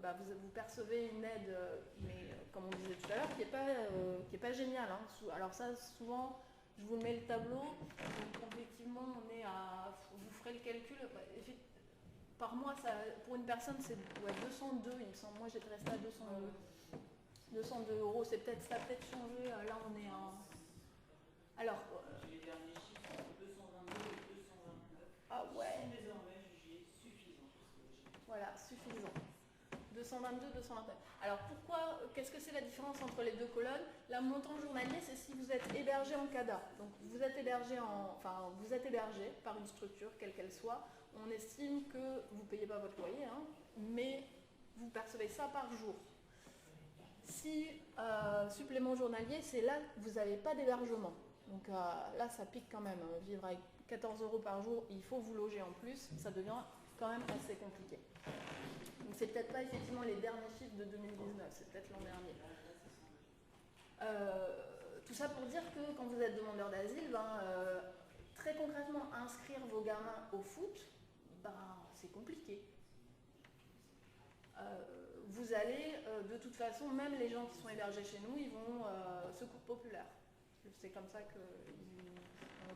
vous percevez une aide, mais comme on disait tout à l'heure, qui est pas géniale. Hein. Alors ça souvent. Je vous mets le tableau, donc effectivement on est à, vous ferez le calcul, par mois ça, pour une personne c'est 202 il me semble, moi j'étais restée à 202 €, ça a peut-être changé, là on est à, alors, les derniers chiffres sont 222 et 229, ah ouais, sont désormais jugés suffisants. Voilà, suffisant. 222, 229. Alors pourquoi, qu'est-ce que c'est la différence entre les deux colonnes? La montant journalier, c'est si vous êtes hébergé en CADA. Donc vous êtes hébergé par une structure, quelle qu'elle soit. On estime que vous ne payez pas votre loyer, hein, mais vous percevez ça par jour. Si supplément journalier, c'est là que vous n'avez pas d'hébergement. Donc là, ça pique quand même. Vivre avec 14 € par jour, il faut vous loger en plus, ça devient quand même assez compliqué. Donc c'est peut-être pas effectivement les derniers chiffres de 2019, c'est peut-être l'an dernier. Tout ça pour dire que quand vous êtes demandeur d'asile, très concrètement, inscrire vos gamins au foot, c'est compliqué. Vous allez, de toute façon, même les gens qui sont hébergés chez nous, ils vont secours populaire. C'est comme ça que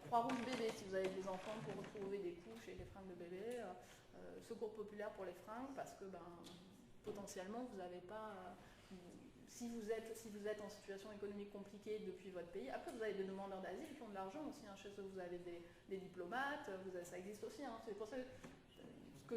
Croix-Rouge bébé, si vous avez des enfants pour retrouver des couches et des fringues de bébé, secours populaire pour les fringues, parce que potentiellement vous n'avez pas, si vous êtes en situation économique compliquée depuis votre pays, après vous avez des demandeurs d'asile qui ont de l'argent aussi, hein, chez eux vous avez des diplomates, ça existe aussi, hein, c'est pour ça que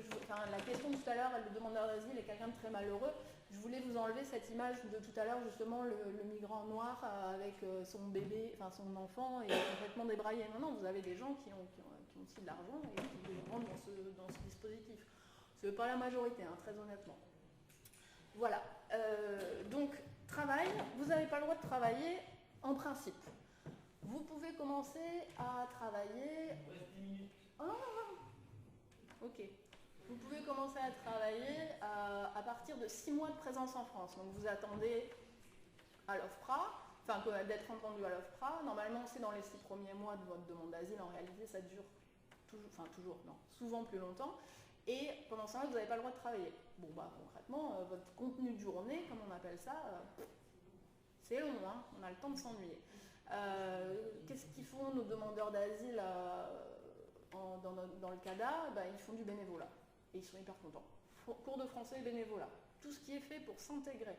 la question de tout à l'heure, le demandeur d'asile est quelqu'un de très malheureux. Je voulais vous enlever cette image de tout à l'heure, justement, le migrant noir avec son bébé, enfin son enfant, et complètement débraillé. Non, vous avez des gens qui ont aussi de l'argent et qui rentrent dans ce dispositif. Ce n'est pas la majorité, hein, très honnêtement. Voilà. Donc, travail, vous n'avez pas le droit de travailler en principe. Vous pouvez commencer à travailler... Il reste 10 minutes. Ok. Vous pouvez commencer à travailler à partir de 6 mois de présence en France. Donc vous attendez à l'OFPRA, enfin d'être entendu à l'OFPRA. Normalement c'est dans les 6 premiers mois de votre demande d'asile. En réalité ça dure souvent plus longtemps. Et pendant ce temps-là vous n'avez pas le droit de travailler. Bon bah concrètement, votre contenu de journée, comme on appelle ça, c'est long, hein, on a le temps de s'ennuyer. Qu'est-ce qu'ils font nos demandeurs d'asile dans le CADA? Ils font du bénévolat. Et ils sont hyper contents. Cours de français, bénévolat. Tout ce qui est fait pour s'intégrer.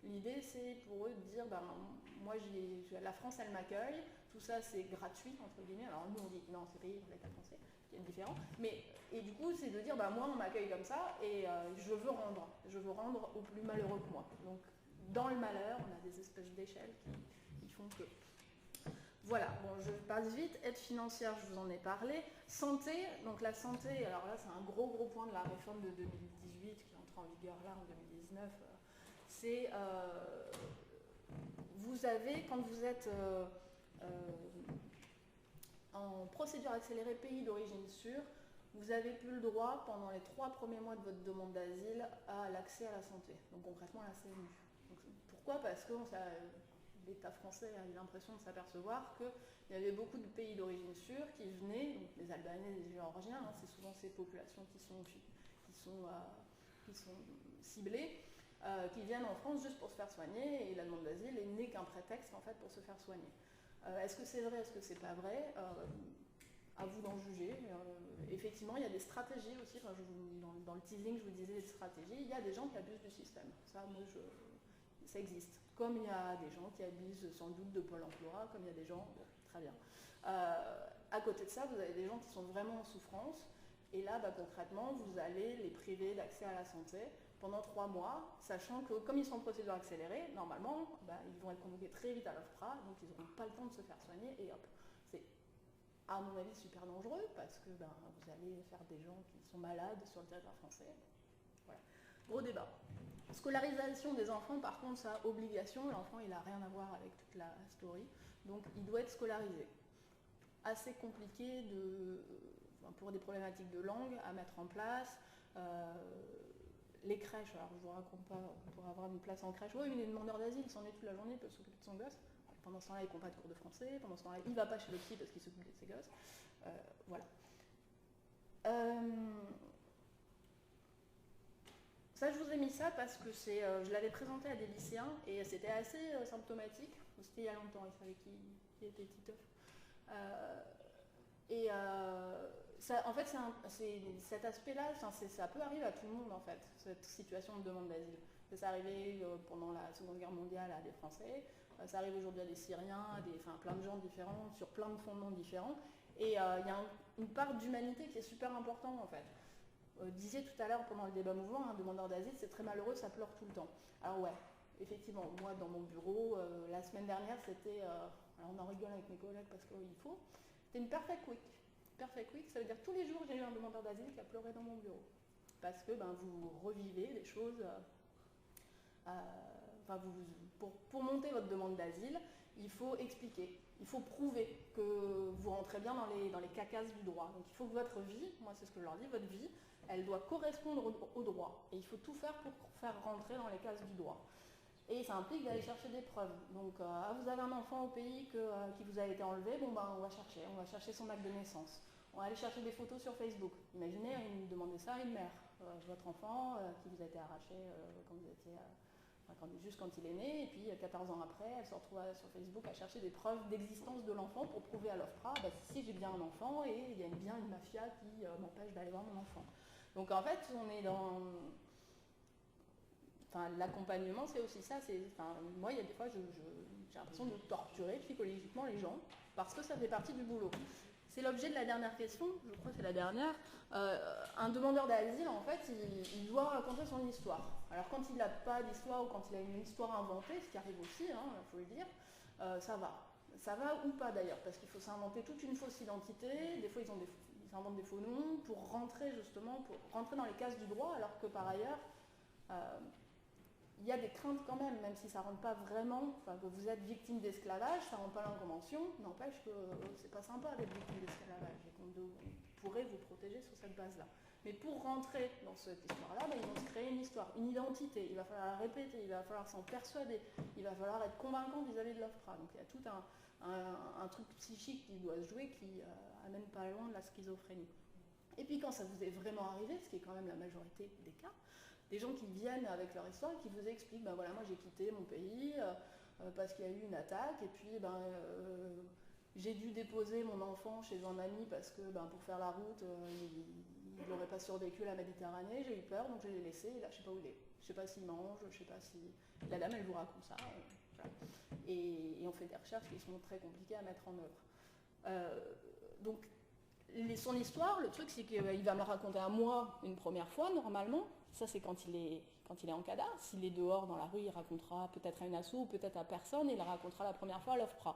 L'idée, c'est pour eux de dire, moi, la France, elle m'accueille. Tout ça, c'est gratuit, entre guillemets. Alors nous, on dit, non, c'est payé pour l'État français, qui est différent. Et du coup, c'est de dire, moi, on m'accueille comme ça, et je veux rendre. Je veux rendre aux plus malheureux que moi. Donc, dans le malheur, on a des espèces d'échelles qui font que... Voilà, bon, je passe vite. Aide financière, je vous en ai parlé. Santé, donc la santé, alors là, c'est un gros point de la réforme de 2018 qui entre en vigueur là en 2019. C'est, vous avez, quand vous êtes en procédure accélérée pays d'origine sûre, vous avez plus le droit, pendant les 3 premiers mois de votre demande d'asile, à l'accès à la santé. Donc concrètement, la CMU. Donc, pourquoi? Parce que l'État français a eu l'impression de s'apercevoir qu'il y avait beaucoup de pays d'origine sûre qui venaient, donc les Albanais, les Géorgiens, hein, c'est souvent ces populations qui sont ciblées, qui viennent en France juste pour se faire soigner, et la demande d'asile n'est qu'un prétexte en fait pour se faire soigner. Est-ce que c'est vrai, est-ce que c'est pas vrai? À vous d'en juger. Effectivement, il y a des stratégies aussi, dans le teasing, je vous disais des stratégies, il y a des gens qui abusent du système. Ça existe. Comme il y a des gens qui abusent sans doute de Pôle emploi, comme il y a des gens... Bon, très bien. À côté de ça, vous avez des gens qui sont vraiment en souffrance, et là, concrètement, vous allez les priver d'accès à la santé pendant 3 mois, sachant que, comme ils sont en procédure accélérée, normalement, ils vont être convoqués très vite à l'OFPRA, donc ils n'auront pas le temps de se faire soigner, et hop. C'est, à mon avis, super dangereux, parce que vous allez faire des gens qui sont malades sur le territoire français. Voilà. Gros débat. Scolarisation des enfants, par contre, ça a obligation. L'enfant, il n'a rien à voir avec toute la story. Donc, il doit être scolarisé. Assez compliqué pour des problématiques de langue à mettre en place. Les crèches, alors je ne vous raconte pas, on pourrait avoir une place en crèche. Oui, il est demandeur d'asile, il s'en est toute la journée, il peut s'occuper de son gosse. Pendant ce temps-là, il ne prend pas de cours de français. Pendant ce temps-là, il ne va pas chez le psy parce qu'il s'occupe de ses gosses. Voilà. Ça, je vous ai mis ça parce que je l'avais présenté à des lycéens et c'était assez symptomatique. C'était il y a longtemps, ils savaient qui était Titeuf. En fait, cet aspect-là, ça peut arriver à tout le monde, en fait, cette situation de demande d'asile. Ça arrivait pendant la Seconde Guerre mondiale à des Français, ça arrive aujourd'hui à des Syriens, à plein de gens différents, sur plein de fondements différents. Et il y a une part d'humanité qui est super importante, en fait. Disiez tout à l'heure pendant le débat mouvant, un demandeur d'asile, c'est très malheureux, ça pleure tout le temps. Alors ouais, effectivement, moi dans mon bureau, la semaine dernière, c'était, alors on en rigole avec mes collègues parce qu'il faut, c'était une perfect week. Perfect week, ça veut dire tous les jours j'ai eu un demandeur d'asile qui a pleuré dans mon bureau. Parce que vous revivez des choses, pour monter votre demande d'asile, il faut expliquer, il faut prouver que vous rentrez bien dans les cacasses du droit. Donc il faut que votre vie, moi c'est ce que je leur dis, votre vie, elle doit correspondre au droit. Et il faut tout faire pour faire rentrer dans les cases du droit. Et ça implique d'aller chercher des preuves. Donc, vous avez un enfant au pays qui vous a été enlevé, on va chercher son acte de naissance. On va aller chercher des photos sur Facebook. Imaginez, vous demandez ça à une mère. Votre enfant qui vous a été arraché juste quand il est né, et puis 14 ans après, elle se retrouve sur Facebook à chercher des preuves d'existence de l'enfant pour prouver à l'OFPRA, si j'ai bien un enfant, et il y a bien une mafia qui m'empêche d'aller voir mon enfant. Donc en fait, on est dans... l'accompagnement, c'est aussi ça. Moi, il y a des fois, j'ai l'impression de torturer psychologiquement les gens, parce que ça fait partie du boulot. c'est l'objet de la dernière question, je crois que c'est la dernière. Un demandeur d'asile, en fait, il doit raconter son histoire. Alors quand il n'a pas d'histoire ou quand il a une histoire inventée, ce qui arrive aussi, il faut le dire, ça va. Ça va ou pas d'ailleurs, parce qu'il faut s'inventer toute une fausse identité, des fois ils s'inventent des faux noms pour rentrer dans les cases du droit, alors que par ailleurs, il y a des craintes quand même si ça ne rentre pas vraiment, que vous êtes victime d'esclavage, ça ne rentre pas dans la convention, n'empêche que c'est pas sympa d'être victime d'esclavage et qu'on pourrait vous protéger sur cette base-là. Mais pour rentrer dans cette histoire-là, ils vont se créer une histoire, une identité, il va falloir la répéter, il va falloir s'en persuader, il va falloir être convaincant vis-à-vis de l'OFPRA. Donc il y a tout un truc psychique qui doit se jouer qui amène pas loin de la schizophrénie. Et puis quand ça vous est vraiment arrivé, ce qui est quand même la majorité des cas, des gens qui viennent avec leur histoire et qui vous expliquent, voilà, moi j'ai quitté mon pays parce qu'il y a eu une attaque, et puis j'ai dû déposer mon enfant chez un ami parce que pour faire la route, il n'aurait pas survécu à la Méditerranée, j'ai eu peur, donc je l'ai laissé, et là je sais pas où il est. Je sais pas s'il mange, je sais pas si... La dame, elle vous raconte ça. Voilà. Et on fait des recherches qui sont très compliquées à mettre en œuvre. Donc, son histoire, le truc, c'est qu'il va me la raconter à moi une première fois, normalement. Ça, c'est quand il est en CADA. S'il est dehors dans la rue, il racontera peut-être à une asso ou peut-être à personne, et il la racontera la première fois à l'OFPRA.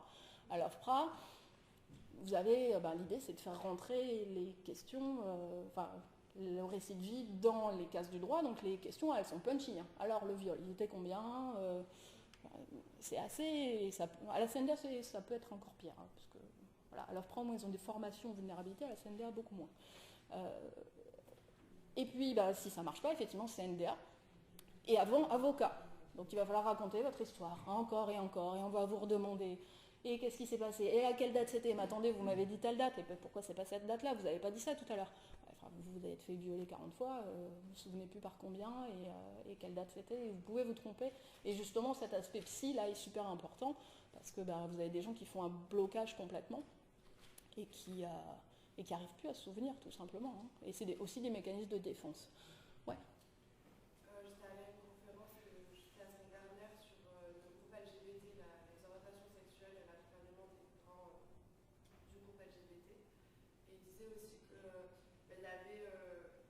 À l'OFPRA, vous avez, l'idée, c'est de faire rentrer les questions, le récit de vie dans les cases du droit, donc les questions, elles sont punchy. Alors, le viol, il était combien c'est assez... à la CNDA, ça peut être encore pire, parce que, voilà, à l'OFPRA, ils ont des formations vulnérabilité, à la CNDA, beaucoup moins. Et puis, si ça ne marche pas, effectivement, CNDA. Et avant, avocat. Donc, il va falloir raconter votre histoire, encore, et on va vous redemander. Et qu'est-ce qui s'est passé? Et à quelle date c'était? Mais attendez, vous m'avez dit telle date, et pourquoi c'est pas cette date-là? Vous n'avez pas dit ça tout à l'heure. Vous avez fait violer 40 fois, vous ne vous souvenez plus par combien, et quelle date c'était, et vous pouvez vous tromper. Et justement, cet aspect psy, là, est super important, parce que vous avez des gens qui font un blocage complètement, et qui n'arrivent plus à se souvenir, tout simplement. Et c'est aussi des mécanismes de défense. Ouais. J'étais allée à une conférence la semaine dernière sur le groupe LGBT, les orientations sexuelles et l'accompagnement des migrants du groupe LGBT. Et il disait aussi qu'il y avait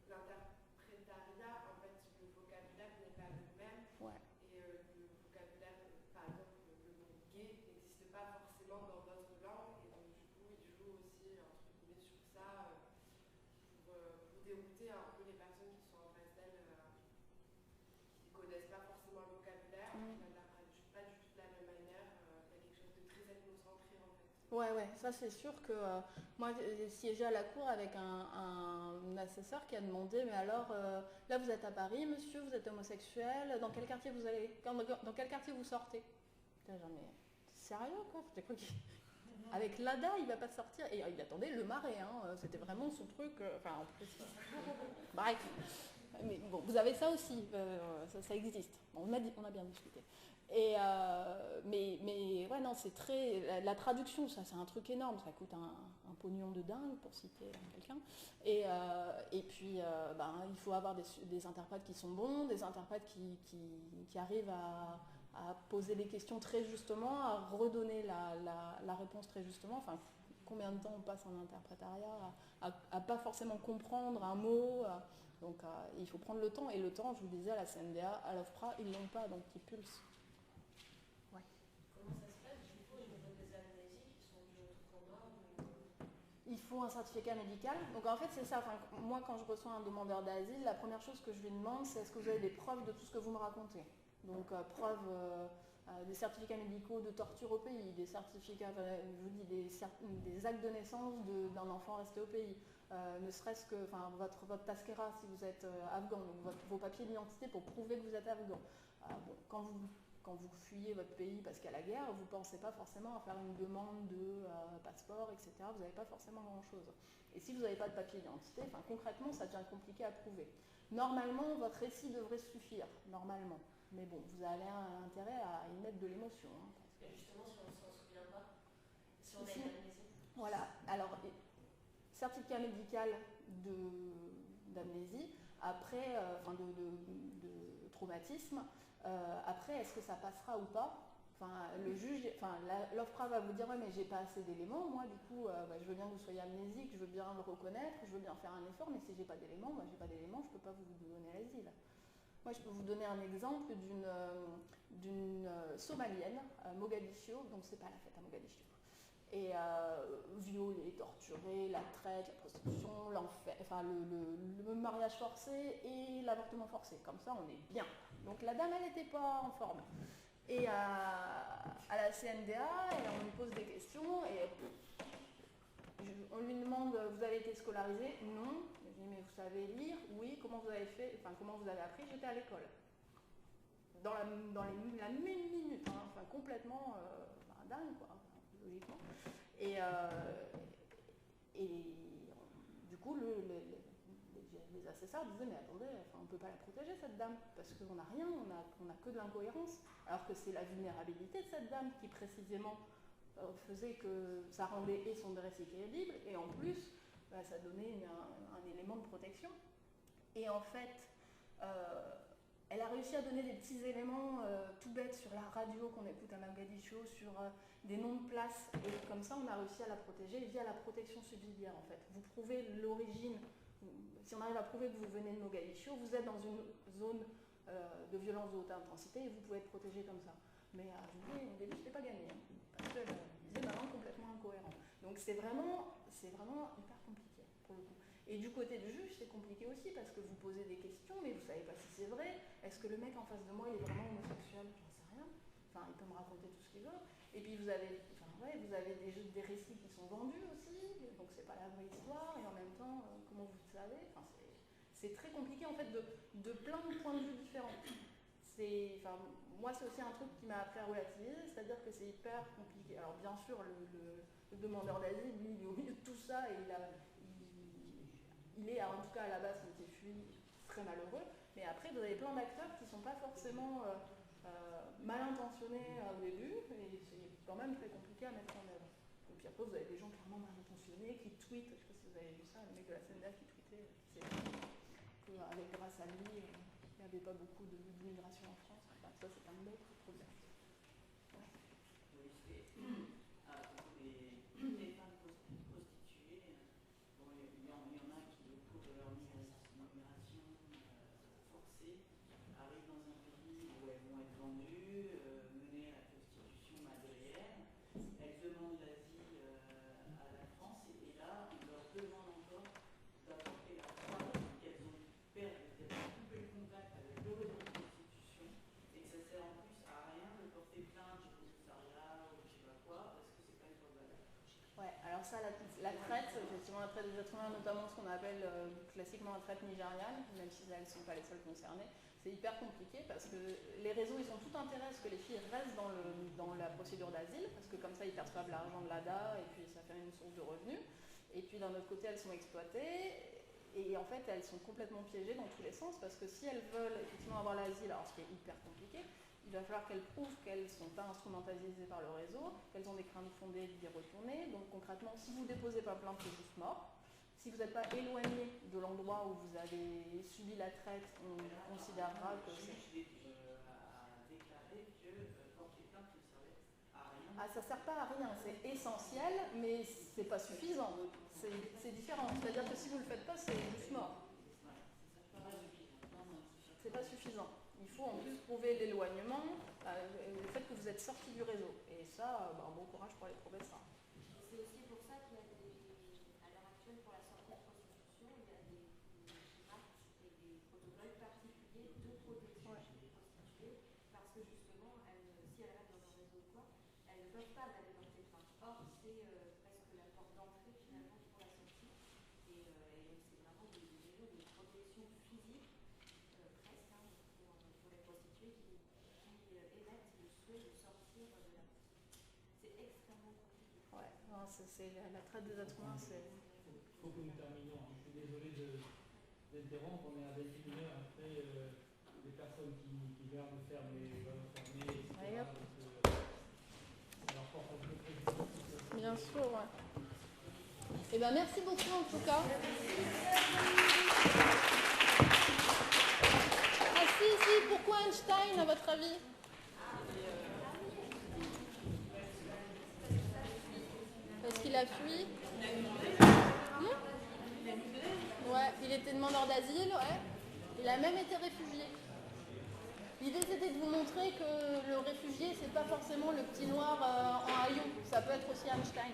l'interprétariat, en fait, le vocabulaire n'est pas le même. Ouais. Et le vocabulaire, par exemple, le mot gay n'existe pas forcément dans d'autres langues. Et donc, du coup, il joue aussi, entre guillemets, sur ça pour dérouter un peu les personnes qui sont en face d'elles, qui ne connaissent pas forcément le vocabulaire, qui n'interprètent pas du tout de la même manière. Il y a quelque chose de très ethnocentré, en fait. Ouais, ça c'est sûr que moi j'ai siégé à la cour avec un assesseur qui a demandé, mais alors là vous êtes à Paris, monsieur, vous êtes homosexuel, dans quel quartier vous allez, dans quel quartier vous sortez? Putain, genre, mais sérieux quoi? Avec l'ADA il va pas sortir, et il attendait le Marais, c'était vraiment son truc, en plus. Bref, mais bon, vous avez ça aussi, ça existe, bon, on a bien discuté. Et mais ouais, non, c'est très... La traduction, ça c'est un truc énorme, ça coûte un pognon de dingue, pour citer quelqu'un. Et puis, il faut avoir des interprètes qui sont bons, des interprètes qui arrivent à poser les questions très justement, à redonner la réponse très justement. Enfin, combien de temps on passe en interprétariat à pas forcément comprendre un mot. Donc, il faut prendre le temps. Et le temps, je vous disais, à la CNDA, à l'OFPRA, ils l'ont pas, donc ils pulsent. Comment ça se passe du coup au niveau des amnésies qui sont dues au trauma? Il faut un certificat médical. Donc en fait c'est ça, moi quand je reçois un demandeur d'asile, la première chose que je lui demande c'est est-ce que vous avez des preuves de tout ce que vous me racontez. Donc preuves, des certificats médicaux de torture au pays, des certificats, je vous dis, des actes de naissance d'un enfant resté au pays, ne serait-ce que votre taskera si vous êtes afghan, donc vos papiers d'identité pour prouver que vous êtes afghan. Quand vous fuyez votre pays parce qu'il y a la guerre, vous ne pensez pas forcément à faire une demande de passeport, etc. Vous n'avez pas forcément grand-chose. Et si vous n'avez pas de papier d'identité, concrètement, ça devient compliqué à prouver. Normalement, votre récit devrait suffire, normalement. Mais bon, vous avez intérêt à y mettre de l'émotion. Et justement, si on ne s'en souvient pas, si on a une amnésie. Voilà, alors, certificat médical d'amnésie, après, de traumatisme. Après, est-ce que ça passera ou pas? le juge, l'OFPRA va vous dire ouais mais j'ai pas assez d'éléments, moi du coup je veux bien que vous soyez amnésique, je veux bien le reconnaître, je veux bien faire un effort, mais si j'ai pas d'éléments, moi j'ai pas d'éléments, je peux pas vous donner l'asile. Moi je peux vous donner un exemple d'une Somalienne à Mogadiscio, donc c'est pas la fête à Mogadiscio, et violée, torturée, la traite, la prostitution, l'enfer, le mariage forcé et l'avortement forcé, comme ça on est bien. Donc la dame elle n'était pas en forme. Et à la CNDA, on lui pose des questions et on lui demande vous avez été scolarisé? Non. Je dis mais vous savez lire? Oui. Comment vous avez fait? Comment vous avez appris? J'étais à l'école. Dans la même minute, complètement dingue quoi, logiquement. Et du coup les assesseurs disaient mais attendez, on ne peut pas la protéger cette dame parce qu'on n'a rien, on n'a que de l'incohérence, alors que c'est la vulnérabilité de cette dame qui précisément faisait que ça rendait et son récit crédible et en plus ça donnait un élément de protection. Et en fait elle a réussi à donner des petits éléments tout bêtes sur la radio qu'on écoute à Mogadiscio, sur des noms de places, et comme ça on a réussi à la protéger via la protection subsidiaire en fait. Vous prouvez l'origine. Si on arrive à prouver que vous venez de Mogadiscio, vous êtes dans une zone de violence de haute intensité et vous pouvez être protégé comme ça. Mais je vous dis, au début, je n'ai pas gagné, parce que disait ma langue complètement incohérent. Donc c'est vraiment hyper compliqué pour le coup. Et du côté du juge, c'est compliqué aussi parce que vous posez des questions, mais vous ne savez pas si c'est vrai. Est-ce que le mec en face de moi, il est vraiment homosexuel? J'en sais rien. Il peut me raconter tout ce qu'il veut. Et puis vous avez des récits qui sont vendus aussi, donc c'est pas la vraie histoire, et en même temps, comment vous le savez? C'est très compliqué en fait de plein de points de vue différents. Moi c'est aussi un truc qui m'a appris à relativiser, c'est-à-dire que c'est hyper compliqué. Alors bien sûr, le demandeur d'asile, lui, il est au milieu de tout ça, et il est en tout cas à la base quand il fuit très malheureux, mais après vous avez plein d'acteurs qui ne sont pas forcément mal intentionnés au début, et c'est quand même très compliqué à mettre en œuvre. Et puis après vous avez des gens clairement mal intentionnés qui tweetent, je ne sais pas si vous avez vu ça, le mec de la CNDA qui tweetait qu'avec grâce à lui, il n'y avait pas beaucoup d'immigration en France. Ça c'est un autre problème. Ouais. Oui, c'est à propos des femmes prostituées. Bon, il y en a qui, au cours de leur migration forcée, arrivent dans un pays où elles vont être vendues, menées à la prostitution madrienne. Elles demandent l'asile à la France et là, on leur demande encore d'apporter la preuve qu'elles ont coupé le contact avec le réseau de prostitution et que ça sert en plus à rien de porter plainte au commissariat ou je sais pas quoi parce que c'est pas une preuve valable. Ouais, alors ça, la traite, effectivement, la traite des êtres humains, notamment ce qu'on appelle classiquement la traite nigériane, même si elles ne sont pas les seules concernées, c'est hyper compliqué parce que les réseaux, ils ont tout intérêt à ce que les filles restent dans la procédure d'asile, parce que comme ça, ils perçoivent l'argent de l'ADA et puis ça fait une source de revenus. Et puis d'un autre côté, elles sont exploitées. Et en fait, elles sont complètement piégées dans tous les sens parce que si elles veulent effectivement avoir l'asile, alors ce qui est hyper compliqué, il va falloir qu'elles prouvent qu'elles ne sont pas instrumentalisées par le réseau, qu'elles ont des craintes fondées d'y retourner. Donc concrètement, si vous ne déposez pas plainte, c'est juste mort. Si vous n'êtes pas éloigné de l'endroit où vous avez subi la traite, on considérera que c'est... a déclaré que porter plainte ne servait à rien. Ah, ça ne sert pas à rien, c'est essentiel, mais c'est pas suffisant. C'est différent. C'est-à-dire que si vous ne le faites pas, c'est juste mort. C'est pas suffisant. Il faut en plus prouver l'éloignement, le fait que vous êtes sorti du réseau. Et ça, bon courage pour aller prouver ça. C'est aussi pour ça qu'il y a à l'heure actuelle, pour la sortie de prostitution, il y a des actes et des protocoles particuliers de protection chez les prostituées, parce que justement, si elles restent dans un réseau ou quoi, elles ne peuvent pas aller porter plainte. Or, c'est presque la porte d'entrée finalement pour la sortie. Et donc, c'est vraiment des mesures de protection physique, presque, pour les prostituées qui émettent le souhait de sortir de la prostitution. C'est extrêmement compliqué. Ouais, non, c'est la traite des êtres humains, c'est... Il faut que nous terminions. Je suis désolé d'interrompre, on est à 21 heures après les personnes qui viennent de faire les fermées, etc. Ouais, Donc, alors, porte un peu de Bien sûr, ouais. Eh bien, merci beaucoup en tout cas. Ah si, pourquoi Einstein à votre avis? a fui. Ouais, il était demandeur d'asile, ouais. Il a même été réfugié. L'idée c'était de vous montrer que le réfugié c'est pas forcément le petit noir en haillon, ça peut être aussi Einstein.